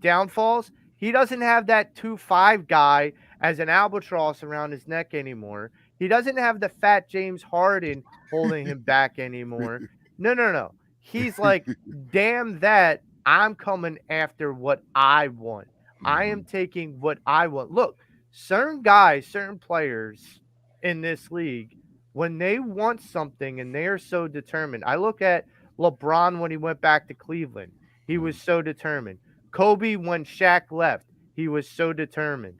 downfalls. He doesn't have that 2'5" guy as an albatross around his neck anymore. He doesn't have the fat James Harden holding him back anymore. No. He's like, damn that. I'm coming after what I want. I am taking what I want. Look, certain guys, certain players in this league, when they want something and they are so determined. I look at LeBron when he went back to Cleveland. He was so determined. Kobe, when Shaq left, he was so determined.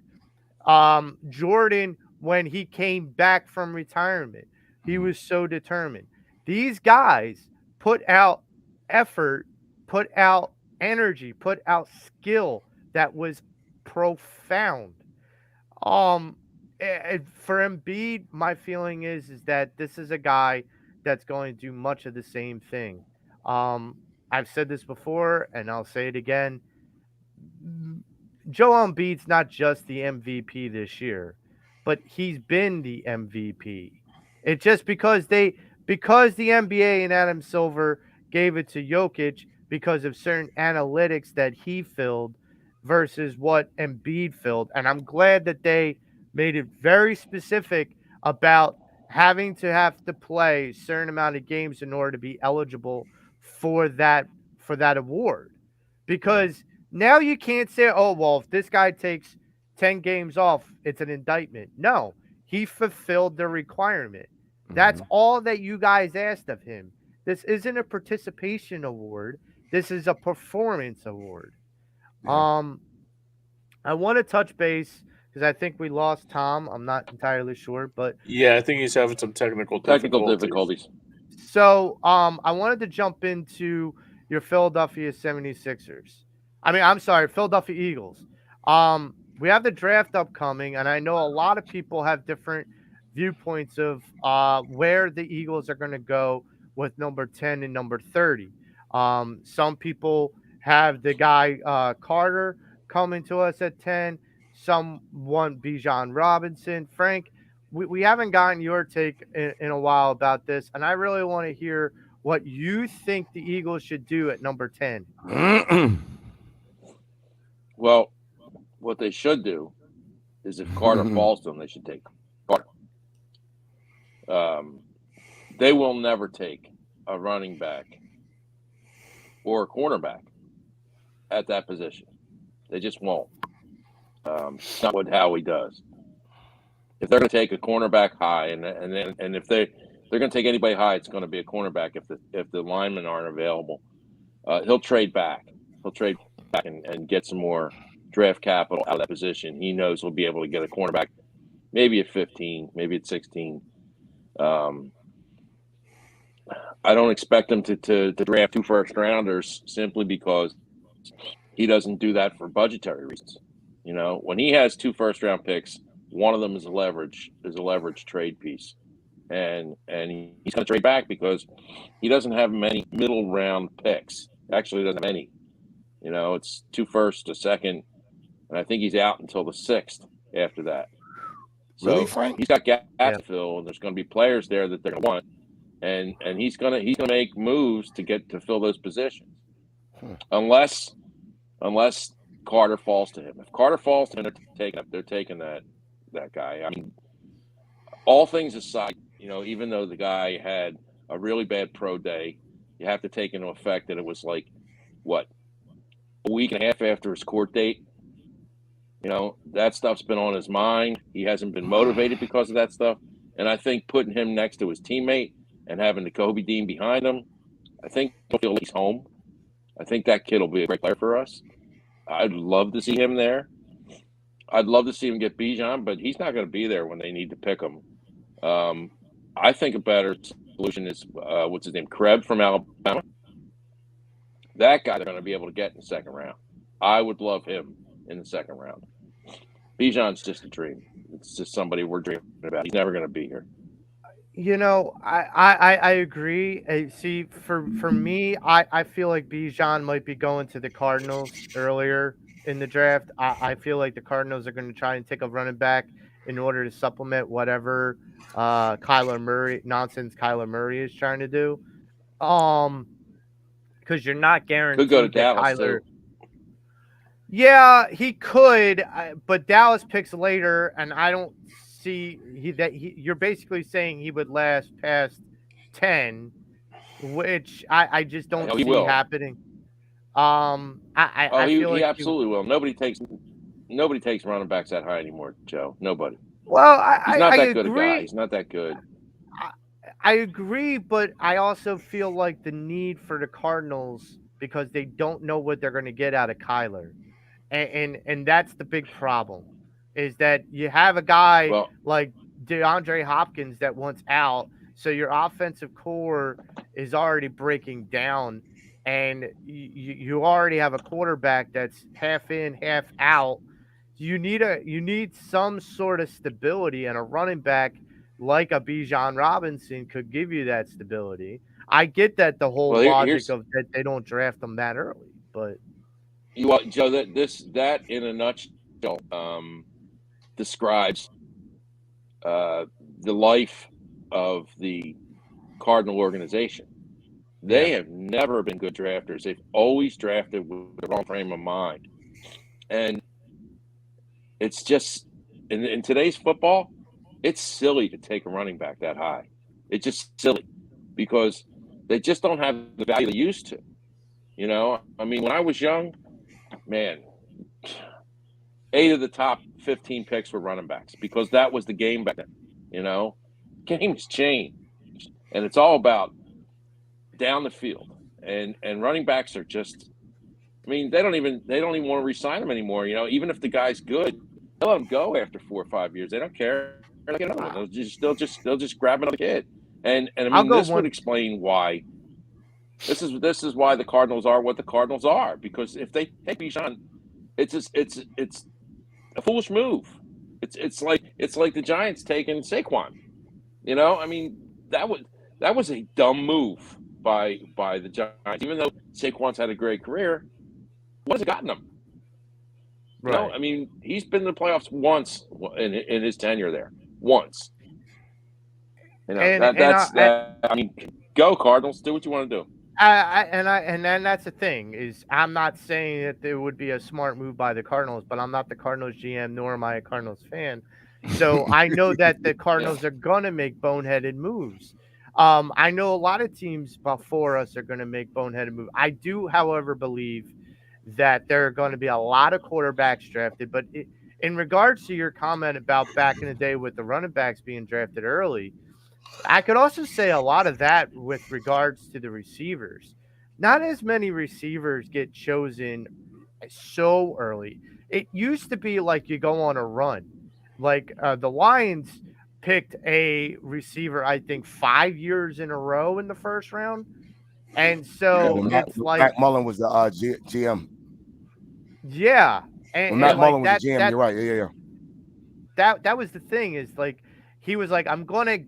Jordan, when he came back from retirement, he was so determined. These guys put out effort, put out energy, put out skill that was profound. For Embiid, my feeling is that this is a guy that's going to do much of the same thing. I've said this before, and I'll say it again. Joel Embiid's not just the MVP this year, but he's been the MVP. It's just because the NBA and Adam Silver gave it to Jokic because of certain analytics that he filled versus what Embiid filled. And I'm glad that they made it very specific about having to play a certain amount of games in order to be eligible for that award. Because now you can't say, oh, well, if this guy takes 10 games off, it's an indictment. No, he fulfilled the requirement. That's all that you guys asked of him. This isn't a participation award. This is a performance award. Yeah. I want to touch base because I think we lost Tom. I'm not entirely sure, but yeah, I think he's having some technical difficulties. So I wanted to jump into your Philadelphia 76ers. Philadelphia Eagles. We have the draft upcoming, and I know a lot of people have different viewpoints of where the Eagles are going to go with number 10 and number 30. Some people have the guy Carter coming to us at 10. Some want Bijan Robinson. Frank, we haven't gotten your take in a while about this, and I really want to hear what you think the Eagles should do at number 10. Well, what they should do is if Carter falls to them, they should take Carter. They will never take a running back or a cornerback at that position. They just won't. It's not what Howie does. If they're going to take a cornerback high, and if they're going to take anybody high, it's going to be a cornerback. If the linemen aren't available, he'll trade back. He'll trade back and get some more draft capital out of that position. He knows he'll be able to get a cornerback, maybe at 15, maybe at 16. I don't expect him to draft 2 first-rounders simply because he doesn't do that for budgetary reasons. You know, when he has 2 first-round picks, one of them is a leverage trade piece, and he's going to trade back because he doesn't have many middle-round picks. Actually, he doesn't have any. You know, it's 2 firsts, a second, and I think he's out until the 6th after that. So really, Frank? He's got gas to fill, and there's going to be players there that they're going to want, and he's going to make moves to fill those positions, unless Carter falls to him. If Carter falls to him, they're taking that guy. I mean, all things aside, you know, even though the guy had a really bad pro day, you have to take into effect that it was like, what, a week and a half after his court date? That stuff's been on his mind. He hasn't been motivated because of that stuff. And I think putting him next to his teammate and having the Kobe Dean behind him, I think he'll feel like he's home. I think that kid will be a great player for us. I'd love to see him there. I'd love to see him get Bijan, but he's not going to be there when they need to pick him. I think a better solution is, what's his name, Krebs from Alabama. That guy they're going to be able to get in the second round. I would love him in the second round. Bijan's just a dream. It's just somebody we're dreaming about. He's never going to be here. I agree. See, for me, I feel like Bijan might be going to the Cardinals earlier in the draft. I feel like the Cardinals are going to try and take a running back in order to supplement whatever Kyler Murray is trying to do. Because you're not guaranteed Could go to that Dallas Kyler. too. Yeah, he could, but Dallas picks later, and I don't see you're basically saying he would last past 10, which I just don't see happening. I feel he like absolutely will. Nobody takes running backs that high anymore, Joe. Nobody. Well, he's not that agree. good a guy. He's not that good. I agree, but I also feel like the need for the Cardinals, because they don't know what they're going to get out of Kyler. And that's the big problem, is that you have a guy like DeAndre Hopkins that wants out, so your offensive core is already breaking down, and you already have a quarterback that's half in, half out. You need some sort of stability, and a running back like a Bijan Robinson could give you that stability. I get that the whole logic of that they don't draft them that early, but. Joe, that in a nutshell describes the life of the Cardinal organization. They have never been good drafters. They've always drafted with the wrong frame of mind. And it's just, in today's football, it's silly to take a running back that high. It's just silly because they just don't have the value they used to. I mean, when I was young, man, 8 of the top 15 picks were running backs because that was the game back then. Game's changed, and it's all about down the field. And running backs are just, I mean, they don't even want to re-sign them anymore. Even if the guy's good, they'll let him go after 4 or 5 years. They don't care. They'll get another one. They'll just grab another kid. And I mean, this would explain why. This is why the Cardinals are what the Cardinals are, because if they take Bijan, it's a foolish move. It's like the Giants taking Saquon. I mean, that was a dumb move by the Giants. Even though Saquon's had a great career, what has it gotten him? Right. I mean, he's been in the playoffs once in his tenure there. Once. I mean, go Cardinals, do what you want to do. And then that's the thing, is I'm not saying that there would be a smart move by the Cardinals, but I'm not the Cardinals GM, nor am I a Cardinals fan. So I know that the Cardinals are going to make boneheaded moves. I know a lot of teams before us are going to make boneheaded moves. I do, however, believe that there are going to be a lot of quarterbacks drafted. But in regards to your comment about back in the day with the running backs being drafted early, I could also say a lot of that with regards to the receivers. Not as many receivers get chosen so early. It used to be like you go on a run. Like the Lions picked a receiver, I think, 5 years in a row in the first round. And so it's like Matt Mullen was the GM. Yeah. And Matt Mullen was the GM, you're right. Yeah. That was the thing, is like he was like, I'm gonna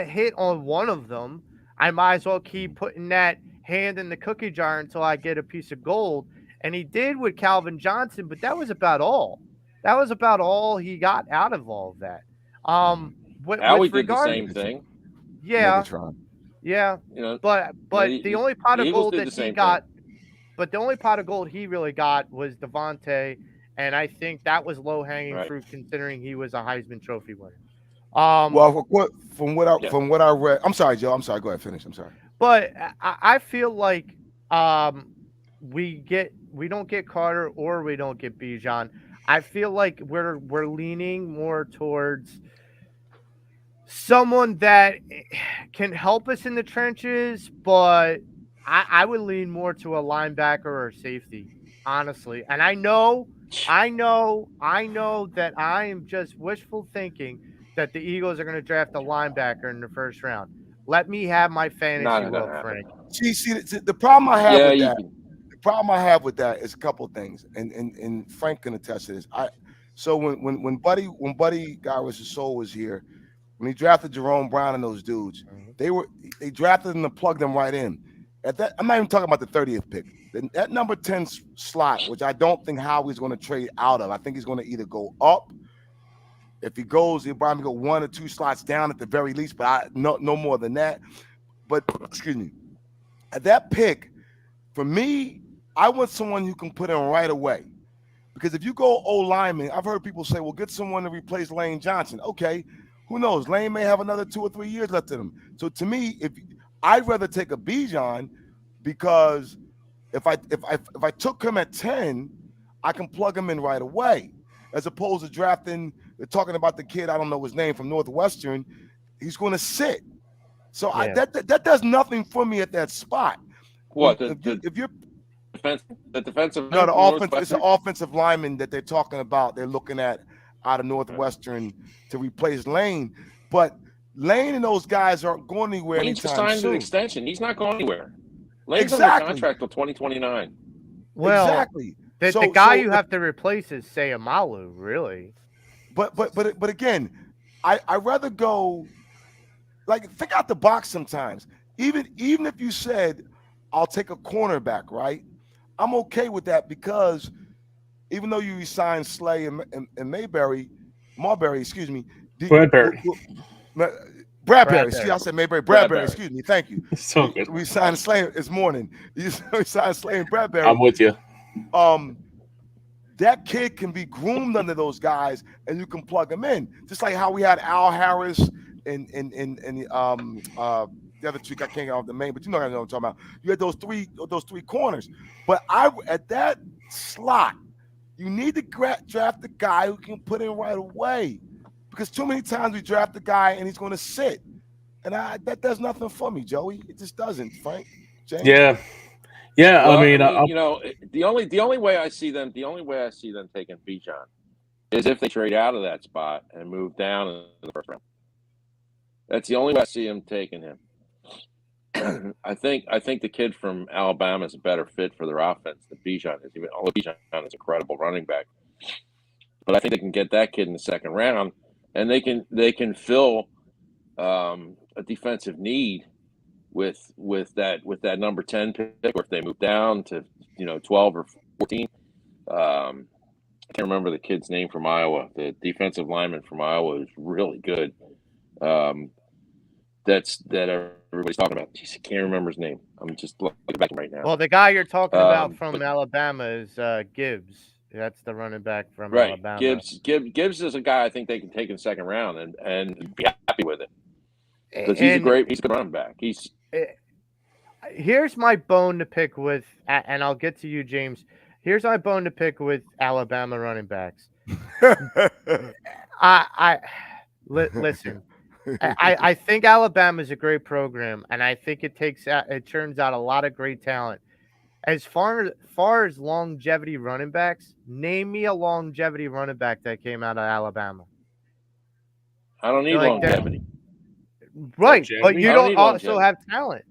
hit on one of them. I might as well keep putting that hand in the cookie jar until I get a piece of gold. And he did with Calvin Johnson, but that was about all. That was about all he got out of all of that. Howie did the same thing. Yeah. Yeah. But the only pot of gold that he got, but the only pot of gold he really got was Devontae, and I think that was low hanging fruit considering he was a Heisman Trophy winner. Well, from what I read, I'm sorry, Joe. I'm sorry. Go ahead, finish. I'm sorry. But I feel like we don't get Carter or we don't get Bijan. I feel like we're leaning more towards someone that can help us in the trenches, but I would lean more to a linebacker or a safety, honestly. And I know that I am just wishful thinking that the Eagles are going to draft a linebacker in the first round. Let me have my fantasy Not look, gonna happen. Frank. See, the problem I have Yeah, with you that. can. The problem I have with that is a couple things, and Frank can attest to this. So when Buddy Soul was here, when he drafted Jerome Brown and those dudes, they drafted them to plug them right in. At that, I'm not even talking about the 30th pick. That number 10 slot, which I don't think Howie's going to trade out of. I think he's going to either go up. If he goes, he'll probably go 1 or 2 slots down at the very least, but no more than that. But excuse me, at that pick, for me, I want someone who can put in right away. Because if you go O-lineman, I've heard people say, well, get someone to replace Lane Johnson. Okay, who knows? Lane may have another 2 or 3 years left in him. So to me, if I'd rather take a Bijan, because if I took him at 10, I can plug him in right away, as opposed to drafting. They're talking about the kid, I don't know his name, from Northwestern. He's going to sit. So that does nothing for me at that spot. What If you're the defensive? No, the offense. It's an offensive lineman that they're talking about. They're looking at out of Northwestern to replace Lane. But Lane and those guys aren't going anywhere Lane's anytime signed soon. an extension. He's not going anywhere. Lane's Exactly. under contract till 2029. Well, exactly. The guy you have to replace is Sayamalu, really. But again, I rather go like think out the box sometimes. Even if you said I'll take a cornerback, right? I'm okay with that because even though you re-signed Slay and Marbury, excuse me. Bradbury. Bradbury. See, I said Mayberry. Bradbury, Bradbury. Excuse me. Thank you. So good. We signed Slay this morning. We signed Slay and Bradbury. I'm with you. That kid can be groomed under those guys, and you can plug him in, just like how we had Al Harris and the other two. I can't get off the name, but you know what I'm talking about. You had those three corners, but at that slot, you need to draft the guy who can put in right away, because too many times we draft the guy and he's going to sit, and that does nothing for me, Joey. It just doesn't, Frank. James? Yeah. Yeah, Well, I mean, you know, the only way I see them taking Bijan is if they trade out of that spot and move down in the first round. That's the only way I see them taking him. I think the kid from Alabama is a better fit for their offense than Bijan is. Even although Bijan is a credible running back, but I think they can get that kid in the second round, and they can fill a defensive need with that number 10 pick, or if they move down to 12 or 14. I can't remember the kid's name from Iowa. The defensive lineman from Iowa is really good. That everybody's talking about. Jeez, I can't remember his name. I'm just looking back right now. Well, the guy you're talking about from Alabama is Gibbs. That's the running back from Alabama. Gibbs is a guy I think they can take in the second round and be happy with it, because he's a good running back. Here's my bone to pick with, and I'll get to you, James. Here's my bone to pick with Alabama running backs. Listen. I think Alabama is a great program, and I think it turns out a lot of great talent. As far as longevity running backs, name me a longevity running back that came out of Alabama. I don't need longevity. Right, but you don't also have talent.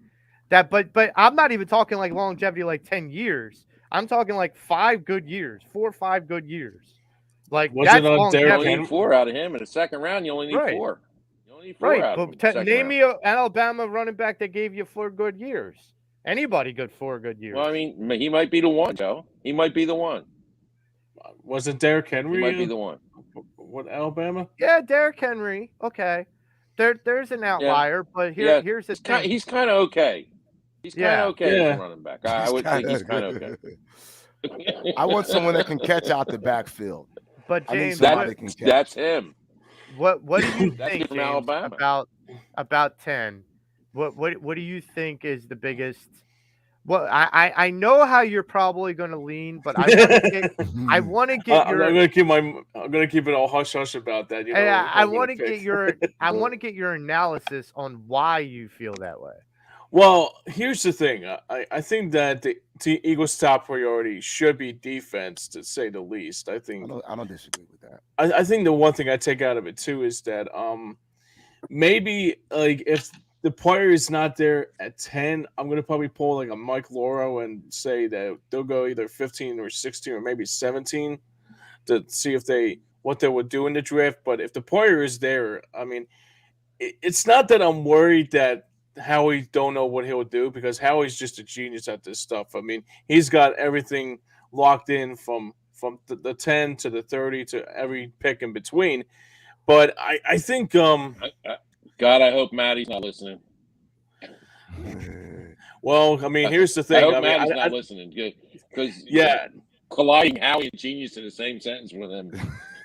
But I'm not even talking like longevity like 10 years. I'm talking like 5 good years, 4 or 5 good years. Like that's longevity. You only need 4 out of him in the second round. You only need 4. You only need 4 out of him. But name me an Alabama running back that gave you 4 good years. Anybody good 4 good years? Well, I mean, he might be the one, Joe. He might be the one. Was it Derrick Henry? He might be the one. What, Alabama? Yeah, Derrick Henry. Okay. There's an outlier, but here's the thing. He's kind of okay. He's kind of okay as a running back. I would think he's kind of okay. I want someone that can catch out the backfield. But James, that's him. What do you think, from James, Alabama. about 10? What do you think is the biggest Well, I know how you're probably going to lean, but I want to get I want to get I'm your gonna keep it all hush hush about that. You know, and who I I'm gonna want to pick. get your I want to get your analysis on why you feel that way. Well, here's the thing. I think that the Eagles' top priority should be defense, to say the least. I don't disagree with that. I think the one thing I take out of it too is that maybe like if the player is not there at 10, I'm gonna probably pull like a Mike Loro and say that they'll go either 15 or 16 or maybe 17 to see if what they would do in the draft. But if the player is there, I mean, it's not that I'm worried that Howie don't know what he'll do, because Howie's just a genius at this stuff. I mean, he's got everything locked in from the 10 to the 30 to every pick in between. But I think God, I hope Maddie's not listening. well, I mean, here's the thing. I hope I mean, Maddie's not listening, because yeah, colliding Howie and genius in the same sentence with him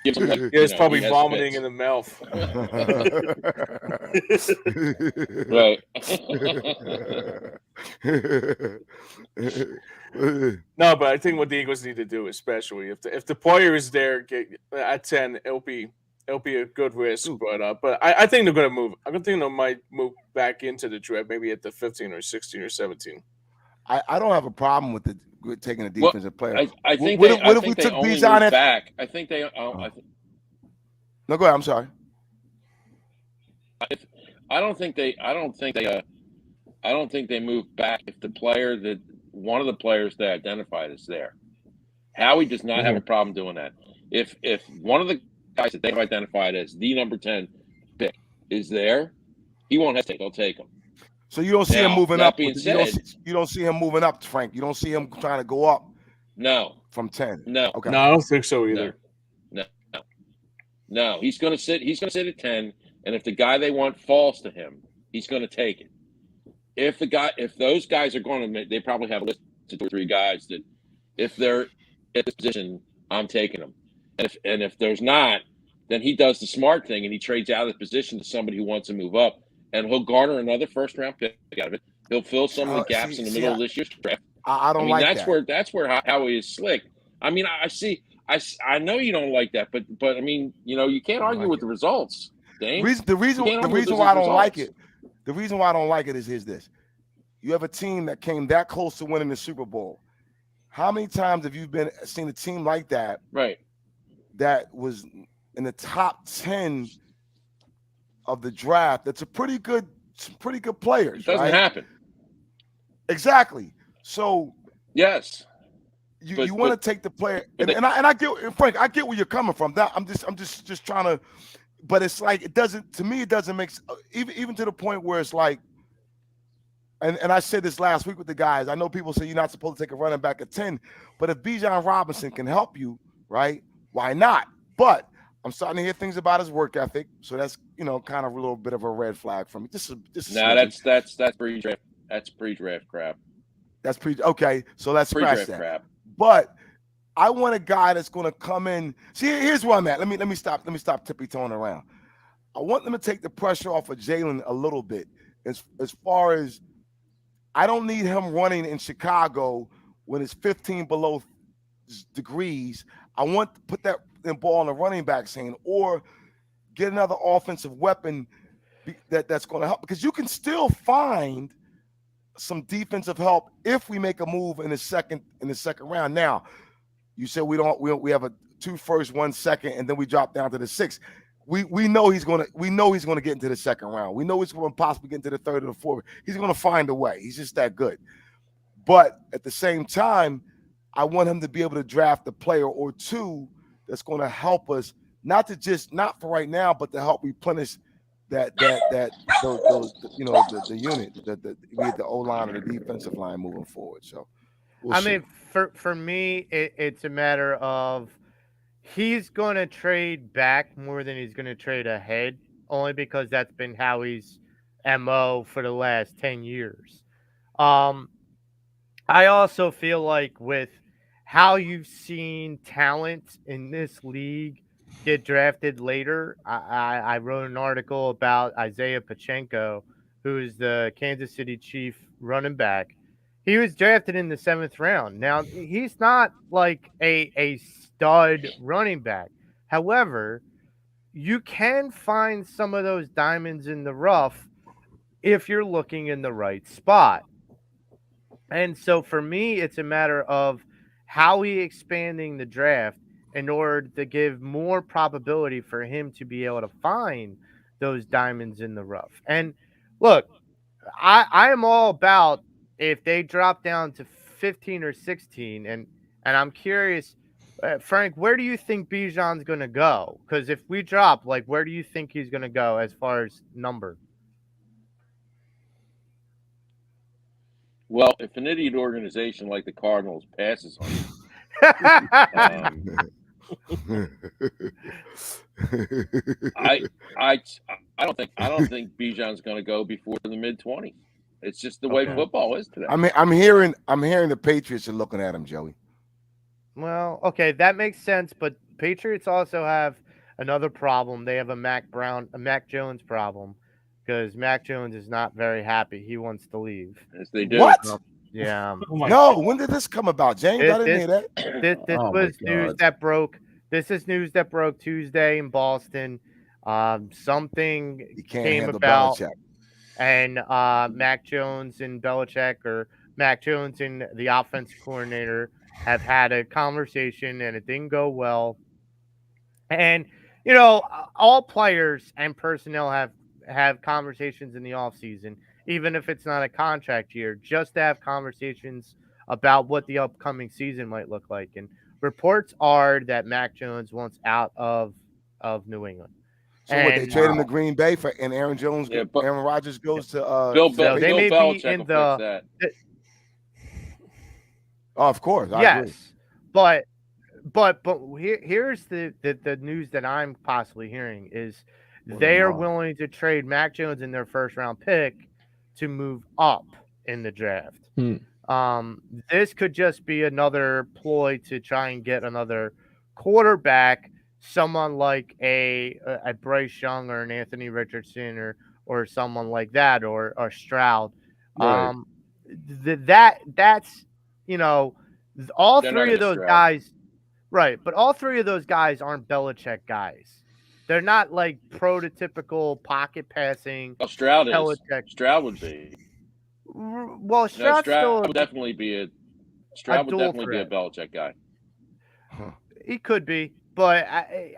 gives him, like, yeah, it's probably he has vomiting fits. in the mouth. Right. No, but I think what the Eagles need to do, especially if the player is there at 10, it'll be a good risk. But I think they're going to move. I think they might move back into the draft, maybe at the 15 or 16 or 17. I don't have a problem with taking a defensive player. I think what they if we took only Bijan move back. I think they. No, go ahead. I'm sorry. I don't think they move back if the player that one of the players they identified is there. Howie does not have a problem doing that. If one of the guys that they've identified as the number 10 pick is there, he won't hesitate. They'll take him. So you don't see him moving that up. being You said, don't see him moving up, Frank. You don't see him trying to go up. No. From 10. No. Okay. No, I don't think so either. No. He's going to sit at 10, and if the guy they want falls to him, he's going to take it. If those guys are going to, they probably have a list of 2 or 3 guys that, if they're in this position, I'm taking them. And if there's not, then he does the smart thing and he trades out of the position to somebody who wants to move up, and he'll garner another first-round pick out of it. He'll fill some of the gaps in the middle of this year's draft. I don't like that. That's where Howie is slick. I mean, I know you don't like that, but I mean, you can't argue with the results. Dane. The reason why I don't like it. The reason why I don't like it is this. You have a team that came that close to winning the Super Bowl. How many times have you seen a team like that? Right. That was in the top 10 of the draft. That's some pretty good players. It doesn't happen. Exactly. So yes. You want to take the player, and I get, Frank, I get where you're coming from. That I'm just trying to, but it's like it doesn't make even to the point where it's like, and I said this last week with the guys. I know people say you're not supposed to take a running back at 10, but if Bijan Robinson can help you, right? Why not? But I'm starting to hear things about his work ethic, so that's kind of a little bit of a red flag for me. That's pre-draft. That's pre-draft crap. Okay. So let's scratch that. Crap. But I want a guy that's going to come in. See, here's where I'm at. Let me stop tippy-toeing around. I want them to take the pressure off of Jalen a little bit. As far as I don't need him running in Chicago when it's 15 below degrees. I want to put that ball in the running back's hand or get another offensive weapon that's going to help, because you can still find some defensive help if we make a move in the second round. Now, you said we have a 2 firsts, 1 second, and then we drop down to the 6th. We know he's gonna get into the second round. We know he's going to possibly get into the 3rd or the 4th. He's going to find a way. He's just that good. But at the same time, I want him to be able to draft a player or 2 that's going to help us, not for right now, but to help replenish the unit, the O-line or the defensive line moving forward. So I mean, for me, it's a matter of he's going to trade back more than he's going to trade ahead, only because that's been Howie's MO for the last 10 years. I also feel like with how you've seen talent in this league get drafted later, I wrote an article about Isaiah Pacheco, who is the Kansas City Chief running back. He was drafted in the 7th round. Now, he's not like a stud running back. However, you can find some of those diamonds in the rough if you're looking in the right spot. And so for me, it's a matter of how he expanding the draft in order to give more probability for him to be able to find those diamonds in the rough. And look, I am all about if they drop down to 15 or 16, and I'm curious, Frank, where do you think Bijan's going to go? Because if we drop, like, where do you think he's going to go as far as number? Well, if an idiot organization like the Cardinals passes on him, I don't think Bijan's going to go before the mid-20s. It's just the way football is today. I mean, I'm hearing the Patriots are looking at him, Joey. Well, okay, that makes sense, but Patriots also have another problem. They have a Mac Jones problem because Mac Jones is not very happy. He wants to leave. Yes, they do. What? Yeah. No, when did this come about, James? I didn't hear that. This was news that broke. This is news that broke Tuesday in Boston. Something He can't came handle about, Belichick. and Mac Jones and Belichick, or Mac Jones and the offensive coordinator, have had a conversation, and it didn't go well. And all players and personnel have conversations in the offseason, even if it's not a contract year, just to have conversations about what the upcoming season might look like. And reports are that Mac Jones wants out of New England. So what, they trade him to Green Bay and Aaron Jones, Aaron Rodgers goes to Bill they may Belichick be in will the fix that. Oh, of course. I agree. But here's the news that I'm possibly hearing is they are willing to trade Mac Jones in their first round pick to move up in the draft. This could just be another ploy to try and get another quarterback, someone like a Bryce Young or an Anthony Richardson or someone like that, or Stroud. Right. That's all They're three not of those Stroud. guys, right? But all three of those guys aren't Belichick guys. They're not like prototypical pocket passing. Well, Stroud is. Belichick. Stroud would be. Well, Stroud's still would definitely be a. Stroud would definitely be a Belichick guy. He could be, but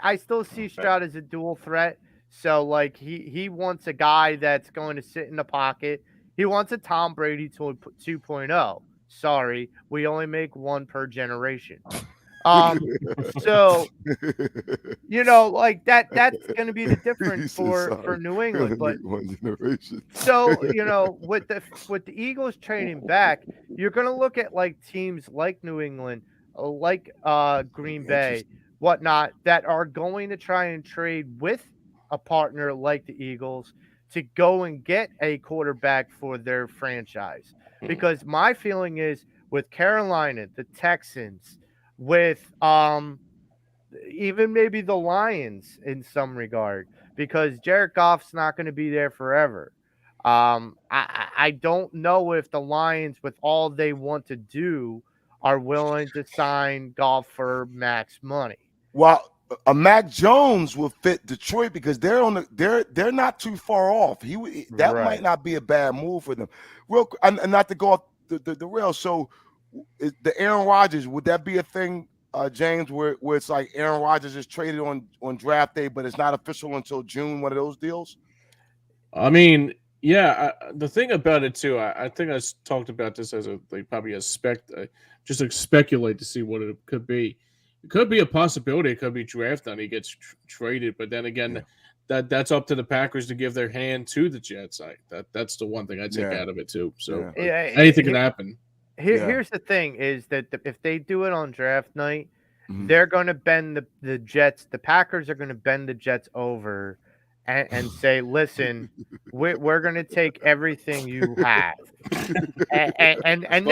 I still see Stroud as a dual threat. So like he wants a guy that's going to sit in the pocket. He wants a Tom Brady 2.0. Sorry, we only make one per generation. So like that's going to be the difference for New England. But one generation. so with the Eagles trading back, you're going to look at like teams like New England, like Green Bay, whatnot, that are going to try and trade with a partner like the Eagles to go and get a quarterback for their franchise. Because my feeling is with Carolina, the Texans, with even maybe the Lions in some regard, because Jared Goff's not going to be there forever. I don't know if the Lions, with all they want to do, are willing to sign Goff for max money. Well, a Mac Jones will fit Detroit because they're not too far off. That might not be a bad move for them. Real, and not to go off the rail. So the Aaron Rodgers, would that be a thing, James, where it's like Aaron Rodgers is traded on draft day, but it's not official until June? One of those deals. I mean, yeah. The thing about it too, I think I talked about this as just speculate to see what it could be. It could be a possibility. It could be draft and he gets traded, but then again, that's up to the Packers to give their hand to the Jets. That's the one thing I take out of it too. So anything can happen. Here's the thing: is that if they do it on draft night, they're going to bend the Jets. The Packers are going to bend the Jets over and say, "Listen, we're going to take everything you have," and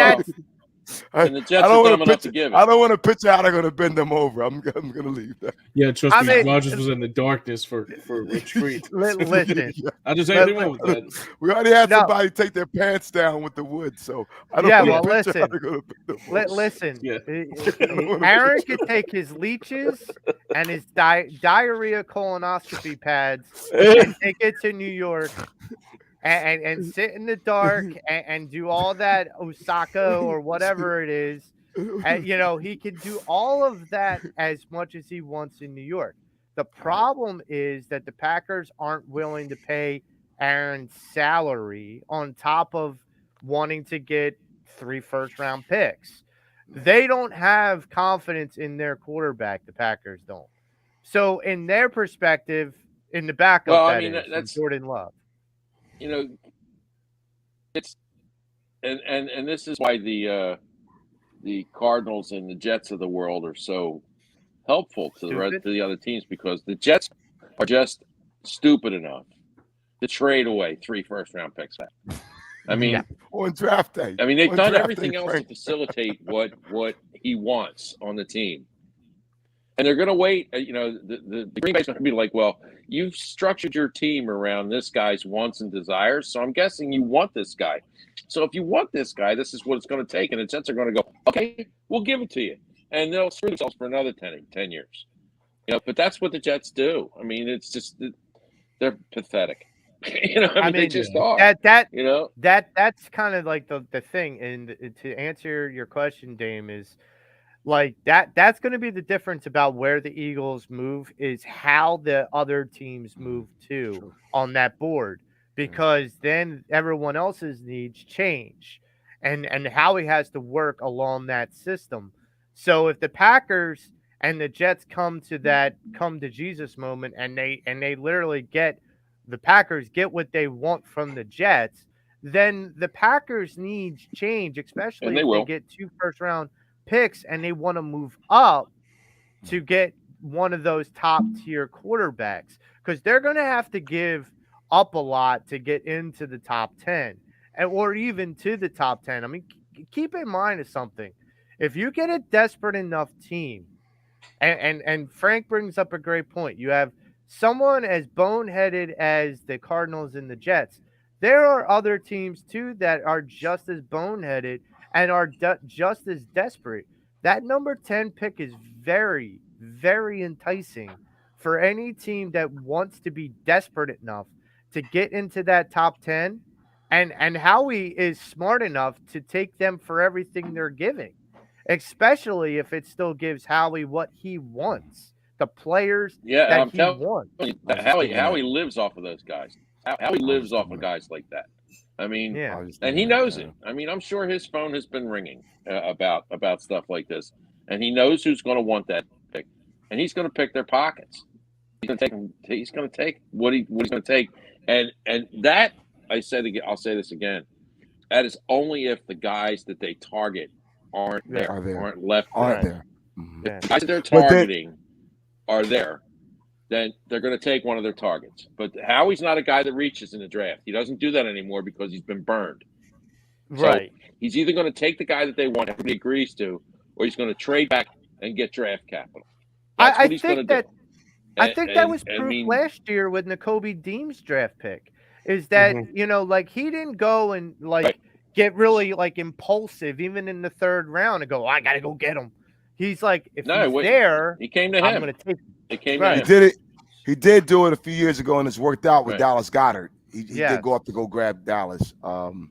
And the Jets I are don't dumb want enough to to give I it. don't want to picture how they're going to bend them over. I'm going to leave that. Yeah, trust I me, mean- Rogers was in the darkness for Rich Freed. Listen, I'll just say anything wrong with that. We already had No. somebody take their pants down with the wood, so I don't Yeah, want well, to picture how listen. they're going to bend them over. Listen, Yeah. Aaron could take his leeches and his diarrhea colonoscopy pads and take it to New York and sit in the dark and do all that Osaka or whatever it is. And, he can do all of that as much as he wants in New York. The problem is that the Packers aren't willing to pay Aaron's salary on top of wanting to get 3 first-round picks. They don't have confidence in their quarterback. The Packers don't. So, in their perspective, in the backup, Well, I mean, from that's Jordan Love. It's and this is why the Cardinals and the Jets of the world are so helpful to the rest of the other teams, because the Jets are just stupid enough to trade away 3 first-round picks back. I mean, on draft day. I mean, they've On done draft everything day, else Frank. to facilitate what he wants on the team, and they're going to wait. The Green Bay's going to be like, well, you've structured your team around this guy's wants and desires, so I'm guessing you want this guy. So if you want this guy, this is what it's going to take, and the Jets are going to go, okay, we'll give it to you, and they'll screw themselves for another 10 years. But that's what the Jets do. I mean, it's just they're pathetic. They just are. That's kind of like the thing. And to answer your question, Dame, is like that's going to be the difference about where the Eagles move, is how the other teams move too on that board, because then everyone else's needs change, and Howie has to work along that system. So if the Packers and the Jets come to Jesus moment, and they literally the Packers get what they want from the Jets, then the Packers' needs change, especially if they get 2 first-round picks and they want to move up to get one of those top-tier quarterbacks, because they're going to have to give up a lot to get into the top 10 or even to the top 10. I mean, keep in mind something. If you get a desperate enough team, and Frank brings up a great point, you have someone as boneheaded as the Cardinals and the Jets. There are other teams too that are just as boneheaded and are just as desperate. That number 10 pick is very, very enticing for any team that wants to be desperate enough to get into that top 10. And Howie is smart enough to take them for everything they're giving, especially if it still gives Howie what he wants. The players that he wants. Howie lives off of those guys. Howie lives off of guys like that. I mean, and he knows it. I mean, I'm sure his phone has been ringing about stuff like this, and he knows who's going to want that pick, and he's going to pick their pockets. He's going to take them. He's going to take what he's going to take, and that I'll say this again. That is only if the guys that they target aren't there. Aren't left there. Mm-hmm. If the guys that they're targeting are there, then they're going to take one of their targets. But Howie's not a guy that reaches in the draft. He doesn't do that anymore because he's been burned. Right. So he's either going to take the guy that they want, everybody agrees to, or he's going to trade back and get draft capital. That's what he's going to do. I think that was proof last year with Nakobe Dean's draft pick. Is that, he didn't go and get really impulsive even in the 3rd round and go, I got to go get him. He's like, if he's there, he came to him. I'm going to take him. It came to him. He did it. He did do it a few years ago, and it's worked out with Dallas Goedert. He did go up to go grab Dallas. I'm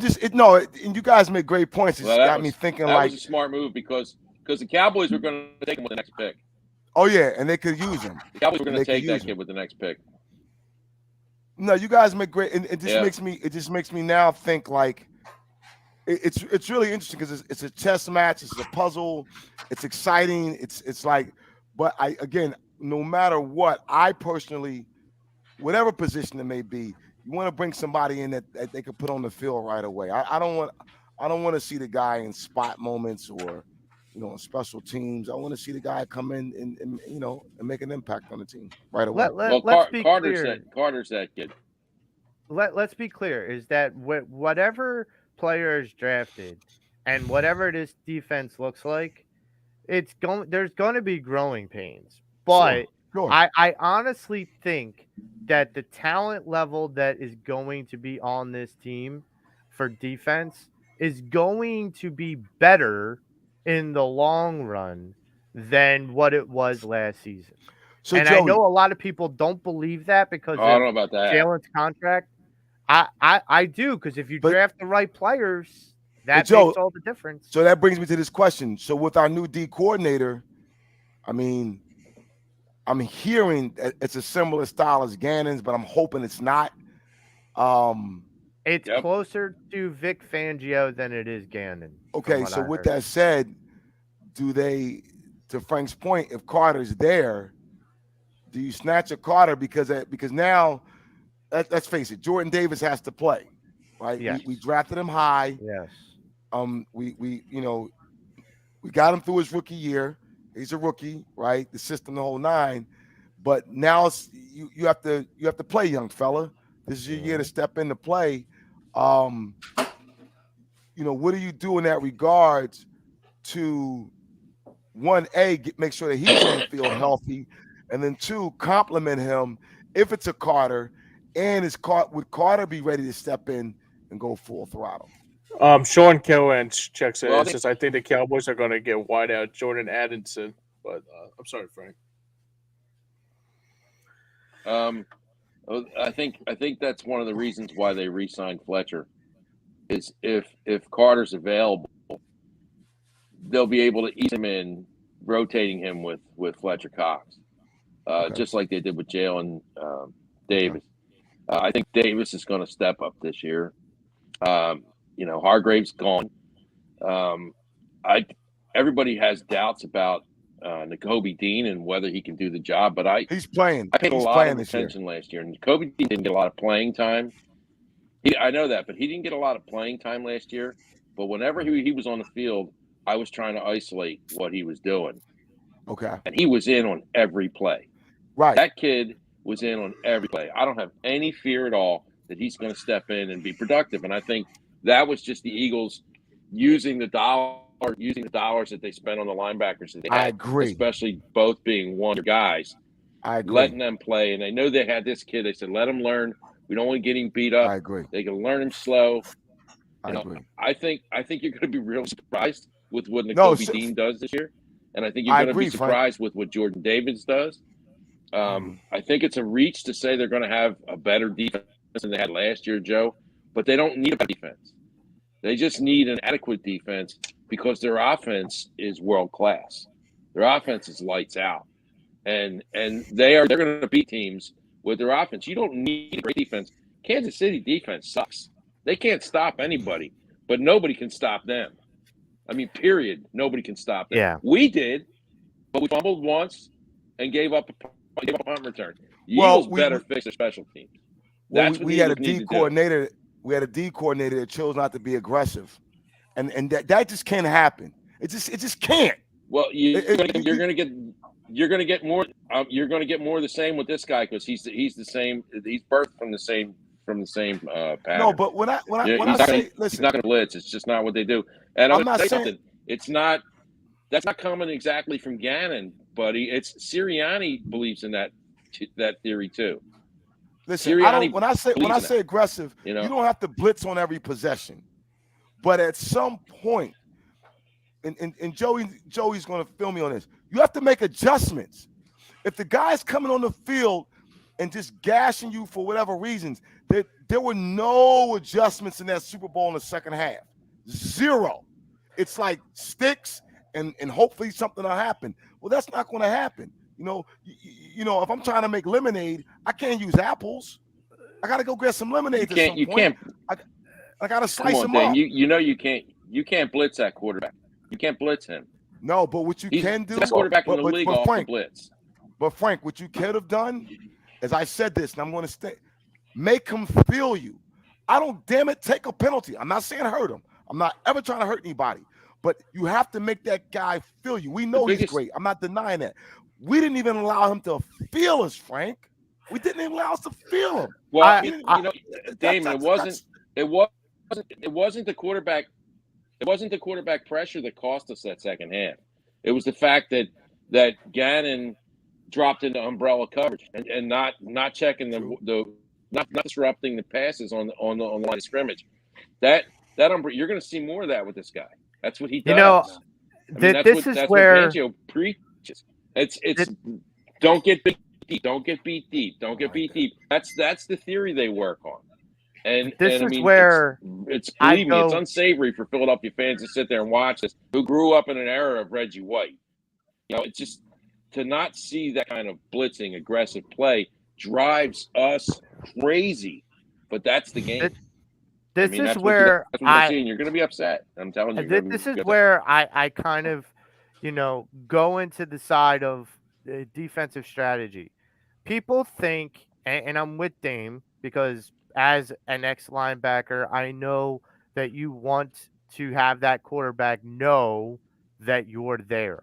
just and you guys make great points. It's got me thinking that was a smart move because the Cowboys were going to take him with the next pick. Oh yeah, and they could use him. The Cowboys were going to take that kid with the next pick. No, you guys make great, and it just makes me now think like it's really interesting because it's a chess match, it's a puzzle, it's exciting, it's like, but no matter what, I personally, whatever position it may be, you want to bring somebody in that they can put on the field right away. I don't want to see the guy in spot moments or special teams. I want to see the guy come in and make an impact on the team right away. Let's be Carter's clear. Carter's that kid. Let's be clear, is that whatever player is drafted, and whatever this defense looks like, there's going to be growing pains. But Sure. I honestly think that the talent level that is going to be on this team for defense is going to be better in the long run than what it was last season. So And Joey, I know a lot of people don't believe that because I don't know of about that. Jalen's contract. I do, because if you But- draft the right players, that Joe, makes all the difference. so that brings me to this question. So with our new D coordinator, I mean, I'm hearing that it's a similar style as Gannon's, but I'm hoping it's not. It's Yep. closer to Vic Fangio than it is Gannon. Okay, so with that said, do they, to Frank's point, if Carter's there, do you snatch a Carter because now, let's face it, Jordan Davis has to play, right? Yes. We drafted him high. Yes. We got him through his rookie year. He's a rookie, right? The system, the whole nine. But now it's you have to play, young fella. This is your year to step into play. What do you do in that regards to one, make sure that he's on the field healthy, and then two, compliment him if it's a Carter, and would Carter be ready to step in and go full throttle? Sean Killen checks in Well, and says, I think the Cowboys are going to get wide out Jordan Addison. But I'm sorry, Frank. I think that's one of the reasons why they re-signed Fletcher. Is if Carter's available, they'll be able to ease him in, rotating him with Fletcher Cox, just like they did with Jalen Davis. I think Davis is going to step up this year. Hargrave's gone. Everybody has doubts about Nakobe Dean and whether he can do the job, but he's playing. I paid a He's lot playing of this year. attention last year, and Nakobe Dean didn't get a lot of playing time. I know that, but he didn't get a lot of playing time last year. But whenever he was on the field, I was trying to isolate what he was doing. Okay. And he was in on every play. Right. That kid was in on every play. I don't have any fear at all that he's going to step in and be productive. And I think that was just the Eagles using the dollars that they spent on the linebackers that they had. I agree. Especially both being wonder guys. I agree. Letting them play. And they know they had this kid. They said, let him learn. We don't want to get him beat up. I agree. They can learn him slow. I agree. I think you're going to be real surprised with what Nakobe Dean does this year. And I think you're going to be surprised with what Jordan Davis does. I think it's a reach to say they're going to have a better defense than they had last year, Joe. But they don't need a better defense. They just need an adequate defense because their offense is world class. Their offense is lights out. And they're going to beat teams with their offense. You don't need a great defense. Kansas City defense sucks. They can't stop anybody, but nobody can stop them. I mean, period. Nobody can stop them. Yeah. We did, but we fumbled once and gave up a punt return. Eagles better fix their special teams. That's what we had a D coordinator. We had a D coordinator that chose not to be aggressive, and that just can't happen. It just can't. Well, you're going to get more. You're going to get more of the same with this guy because he's the same. He's birthed from the same pattern. No, but when I say, listen, he's not going to blitz. It's just not what they do. And I'm going to say something. That's not coming exactly from Gannon, buddy. It's Sirianni believes in that theory too. Listen, when I say aggressive, you don't have to blitz on every possession, but at some point, and Joey's going to fill me on this. You have to make adjustments. If the guy's coming on the field and just gashing you for whatever reasons, there were no adjustments in that Super Bowl in the second half. Zero. It's like sticks and hopefully something will happen. Well, that's not going to happen. If I'm trying to make lemonade, I can't use apples. I got to go get some lemonade. I got to slice them up. You can't blitz that quarterback. You can't blitz him. No, but what you can do, best quarterback in the league off the blitz. But Frank, what you could have done, as I said this, and I'm going to stay, make him feel you. Take a penalty. I'm not saying hurt him. I'm not ever trying to hurt anybody. But you have to make that guy feel you. We know he's great. I'm not denying that. We didn't even allow him to feel us, Frank. We didn't even allow us to feel him. Well, Damon, it wasn't the quarterback. It wasn't the quarterback pressure that cost us that second half. It was the fact that Gannon dropped into umbrella coverage and not checking the not disrupting the passes on the line of scrimmage. That you're going to see more of that with this guy. That's what he does. You know, I mean, that's this what is where Fangio preaches. It's don't get beat deep, don't get beat deep, don't get beat deep. That's the theory they work on. And this I is mean, where it's I believe me, it's go. unsavory for Philadelphia fans to sit there and watch this, who grew up in an era of Reggie White. You know, it's just to not see that kind of blitzing, aggressive play drives us crazy. But that's the game. This I mean, is that's where what you're seeing. You're going to be upset. I'm telling you. This is where I kind of, go into the side of defensive strategy. People think, and I'm with Dame because as an ex linebacker, I know that you want to have that quarterback know that you're there.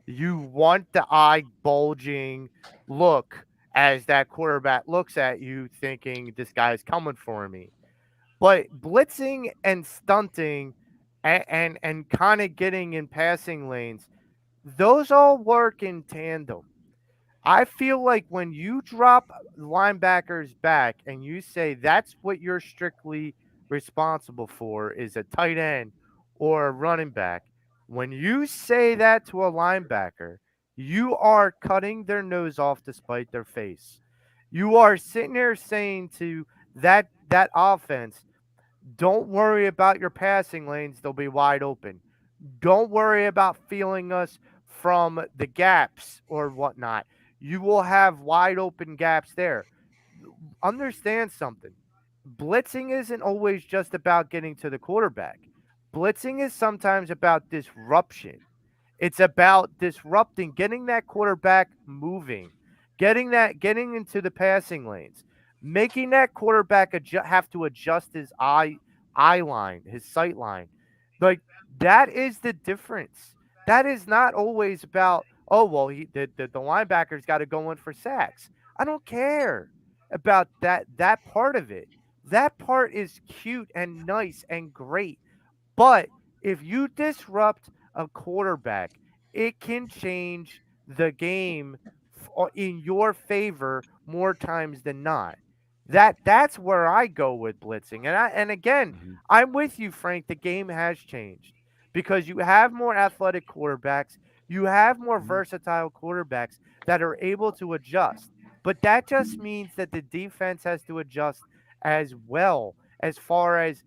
You want the eye bulging look as that quarterback looks at you, thinking this guy's coming for me. But blitzing and stunting and kind of getting in passing lanes, those all work in tandem. I feel like when you drop linebackers back and you say that's what you're strictly responsible for is a tight end or a running back, when you say that to a linebacker, you are cutting their nose off to spite their face. You are sitting there saying to that offense, don't worry about your passing lanes, they'll be wide open. Don't worry about feeling us from the gaps or whatnot. You will have wide open gaps there. Understand something. Blitzing isn't always just about getting to the quarterback. Blitzing is sometimes about disruption. It's about disrupting, getting that quarterback moving, getting into the passing lanes, making that quarterback have to adjust his eye line, his sight line. Like that is the difference. That is not always about the linebacker's got to go in for sacks. I don't care about that part of it. That part is cute and nice and great. But if you disrupt a quarterback, it can change the game in your favor more times than not. That's where I go with blitzing. And again, I'm with you, Frank. The game has changed because you have more athletic quarterbacks, you have more versatile quarterbacks that are able to adjust. But that just means that the defense has to adjust as well as far as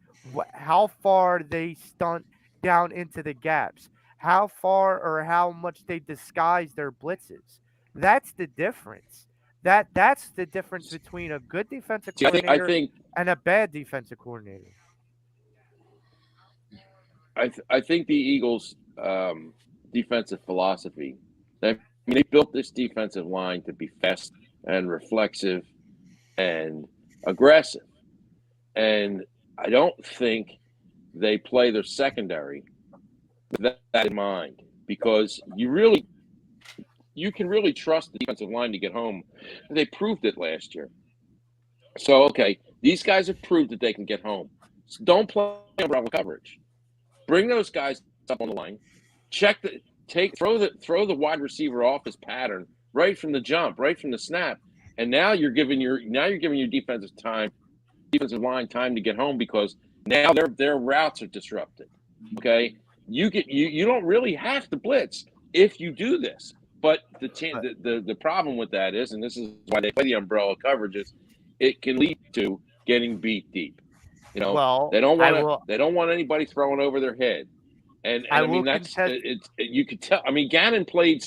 how far they stunt down into the gaps, how far or how much they disguise their blitzes. That's the difference. That's the difference between a good defensive coordinator I think and a bad defensive coordinator. I think the Eagles' defensive philosophy. They built this defensive line to be fast and reflexive and aggressive, and I don't think they play their secondary with that in mind because you can really trust the defensive line to get home. They proved it last year. So, okay, these guys have proved that they can get home. So don't play umbrella coverage. Bring those guys up on the line. Throw the wide receiver off his pattern right from the jump, right from the snap. And now you're giving your defensive line time to get home because now their routes are disrupted. Okay, you don't really have to blitz if you do this. But the problem with that is, and this is why they play the umbrella coverages, it can lead to getting beat deep. You know, Well, they don't want anybody throwing over their head. And I mean that's you could tell. I mean, Gannon played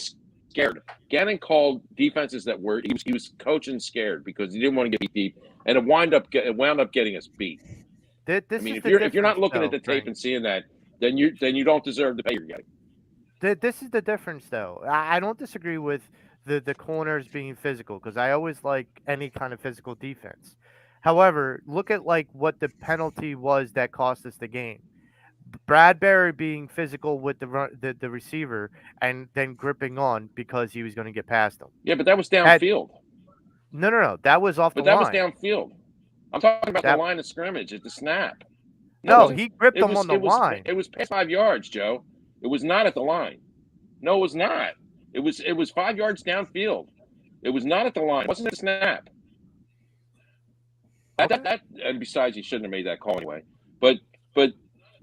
scared. Gannon called defenses that were he was coaching scared because he didn't want to get beat deep, and it wound up getting us beat. If you're not looking at the tape and seeing that, then you don't deserve the pay you're getting. This is the difference, though. I don't disagree with the corners being physical because I always like any kind of physical defense. However, look at like what the penalty was that cost us the game. Bradbury being physical with the receiver and then gripping on because he was going to get past him. Yeah, but that was downfield. No. That was off the line. But that was downfield. I'm talking about the line of scrimmage at the snap. No, it he gripped it them was on the it was line. it was past 5 yards, Joe. It was not at the line. No, it was not. It was 5 yards downfield. It was not at the line. It wasn't a snap. That and besides, he shouldn't have made that call anyway. But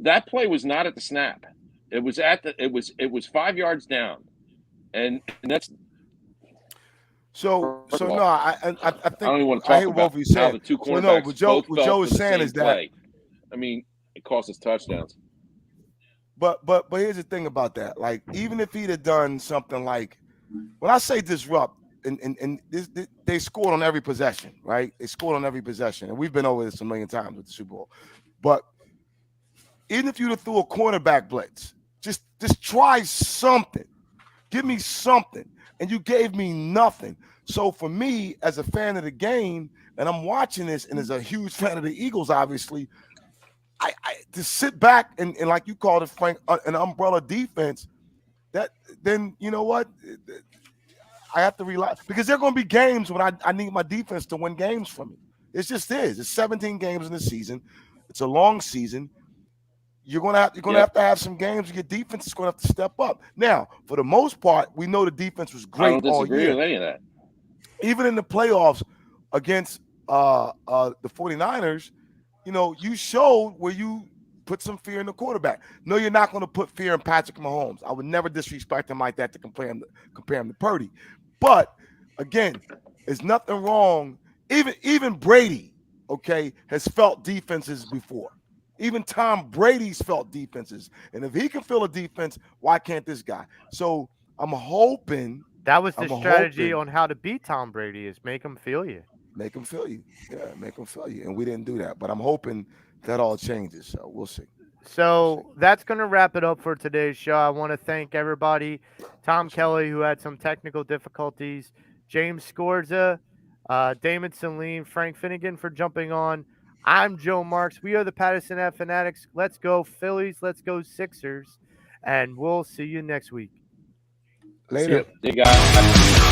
that play was not at the snap. It was it was 5 yards down, and that's So First of no, all, I think I don't even want to I talk hear about both of you how saying. the two So no, cornerbacks what Joe both fell is for the saying same is that. play. I mean, it cost us touchdowns. But here's the thing about that. Like, even if he'd have done something like, when I say disrupt, and they scored on every possession, right? They scored on every possession, and we've been over this a million times with the Super Bowl. But even if you'd have threw a cornerback blitz, just try something. Give me something. And you gave me nothing. So for me, as a fan of the game, and I'm watching this, and as a huge fan of the Eagles, obviously, I to sit back and like you called it, Frank, an umbrella defense, that then you know what? I have to rely, because there are going to be games when I need my defense to win games for me. It just is. It's 17 games in the season. It's a long season. You're gonna have to have some games where your defense is gonna have to step up. Now, for the most part, we know the defense was I great don't all disagree year. with any of that. Even in the playoffs against the 49ers, you know, you showed where you put some fear in the quarterback. No, you're not going to put fear in Patrick Mahomes. I would never disrespect him like that to compare him to Purdy. But again, there's nothing wrong. Even Brady, okay, has felt defenses before. Even Tom Brady's felt defenses. And if he can feel a defense, why can't this guy? So I'm hoping that was the strategy on how to beat Tom Brady, is make him feel you. Make him feel you. Yeah, make him feel you. And we didn't do that. But I'm hoping that all changes. So we'll see. So that's going to wrap it up for today's show. I want to thank everybody. Tom Kelly, who had some technical difficulties, James Scorza, Damon Saline, Frank Finnegan for jumping on. I'm Joe Marks. We are the Pattison Ave Phanatics. Let's go Phillies. Let's go Sixers. And we'll see you next week. Later. See ya, guys.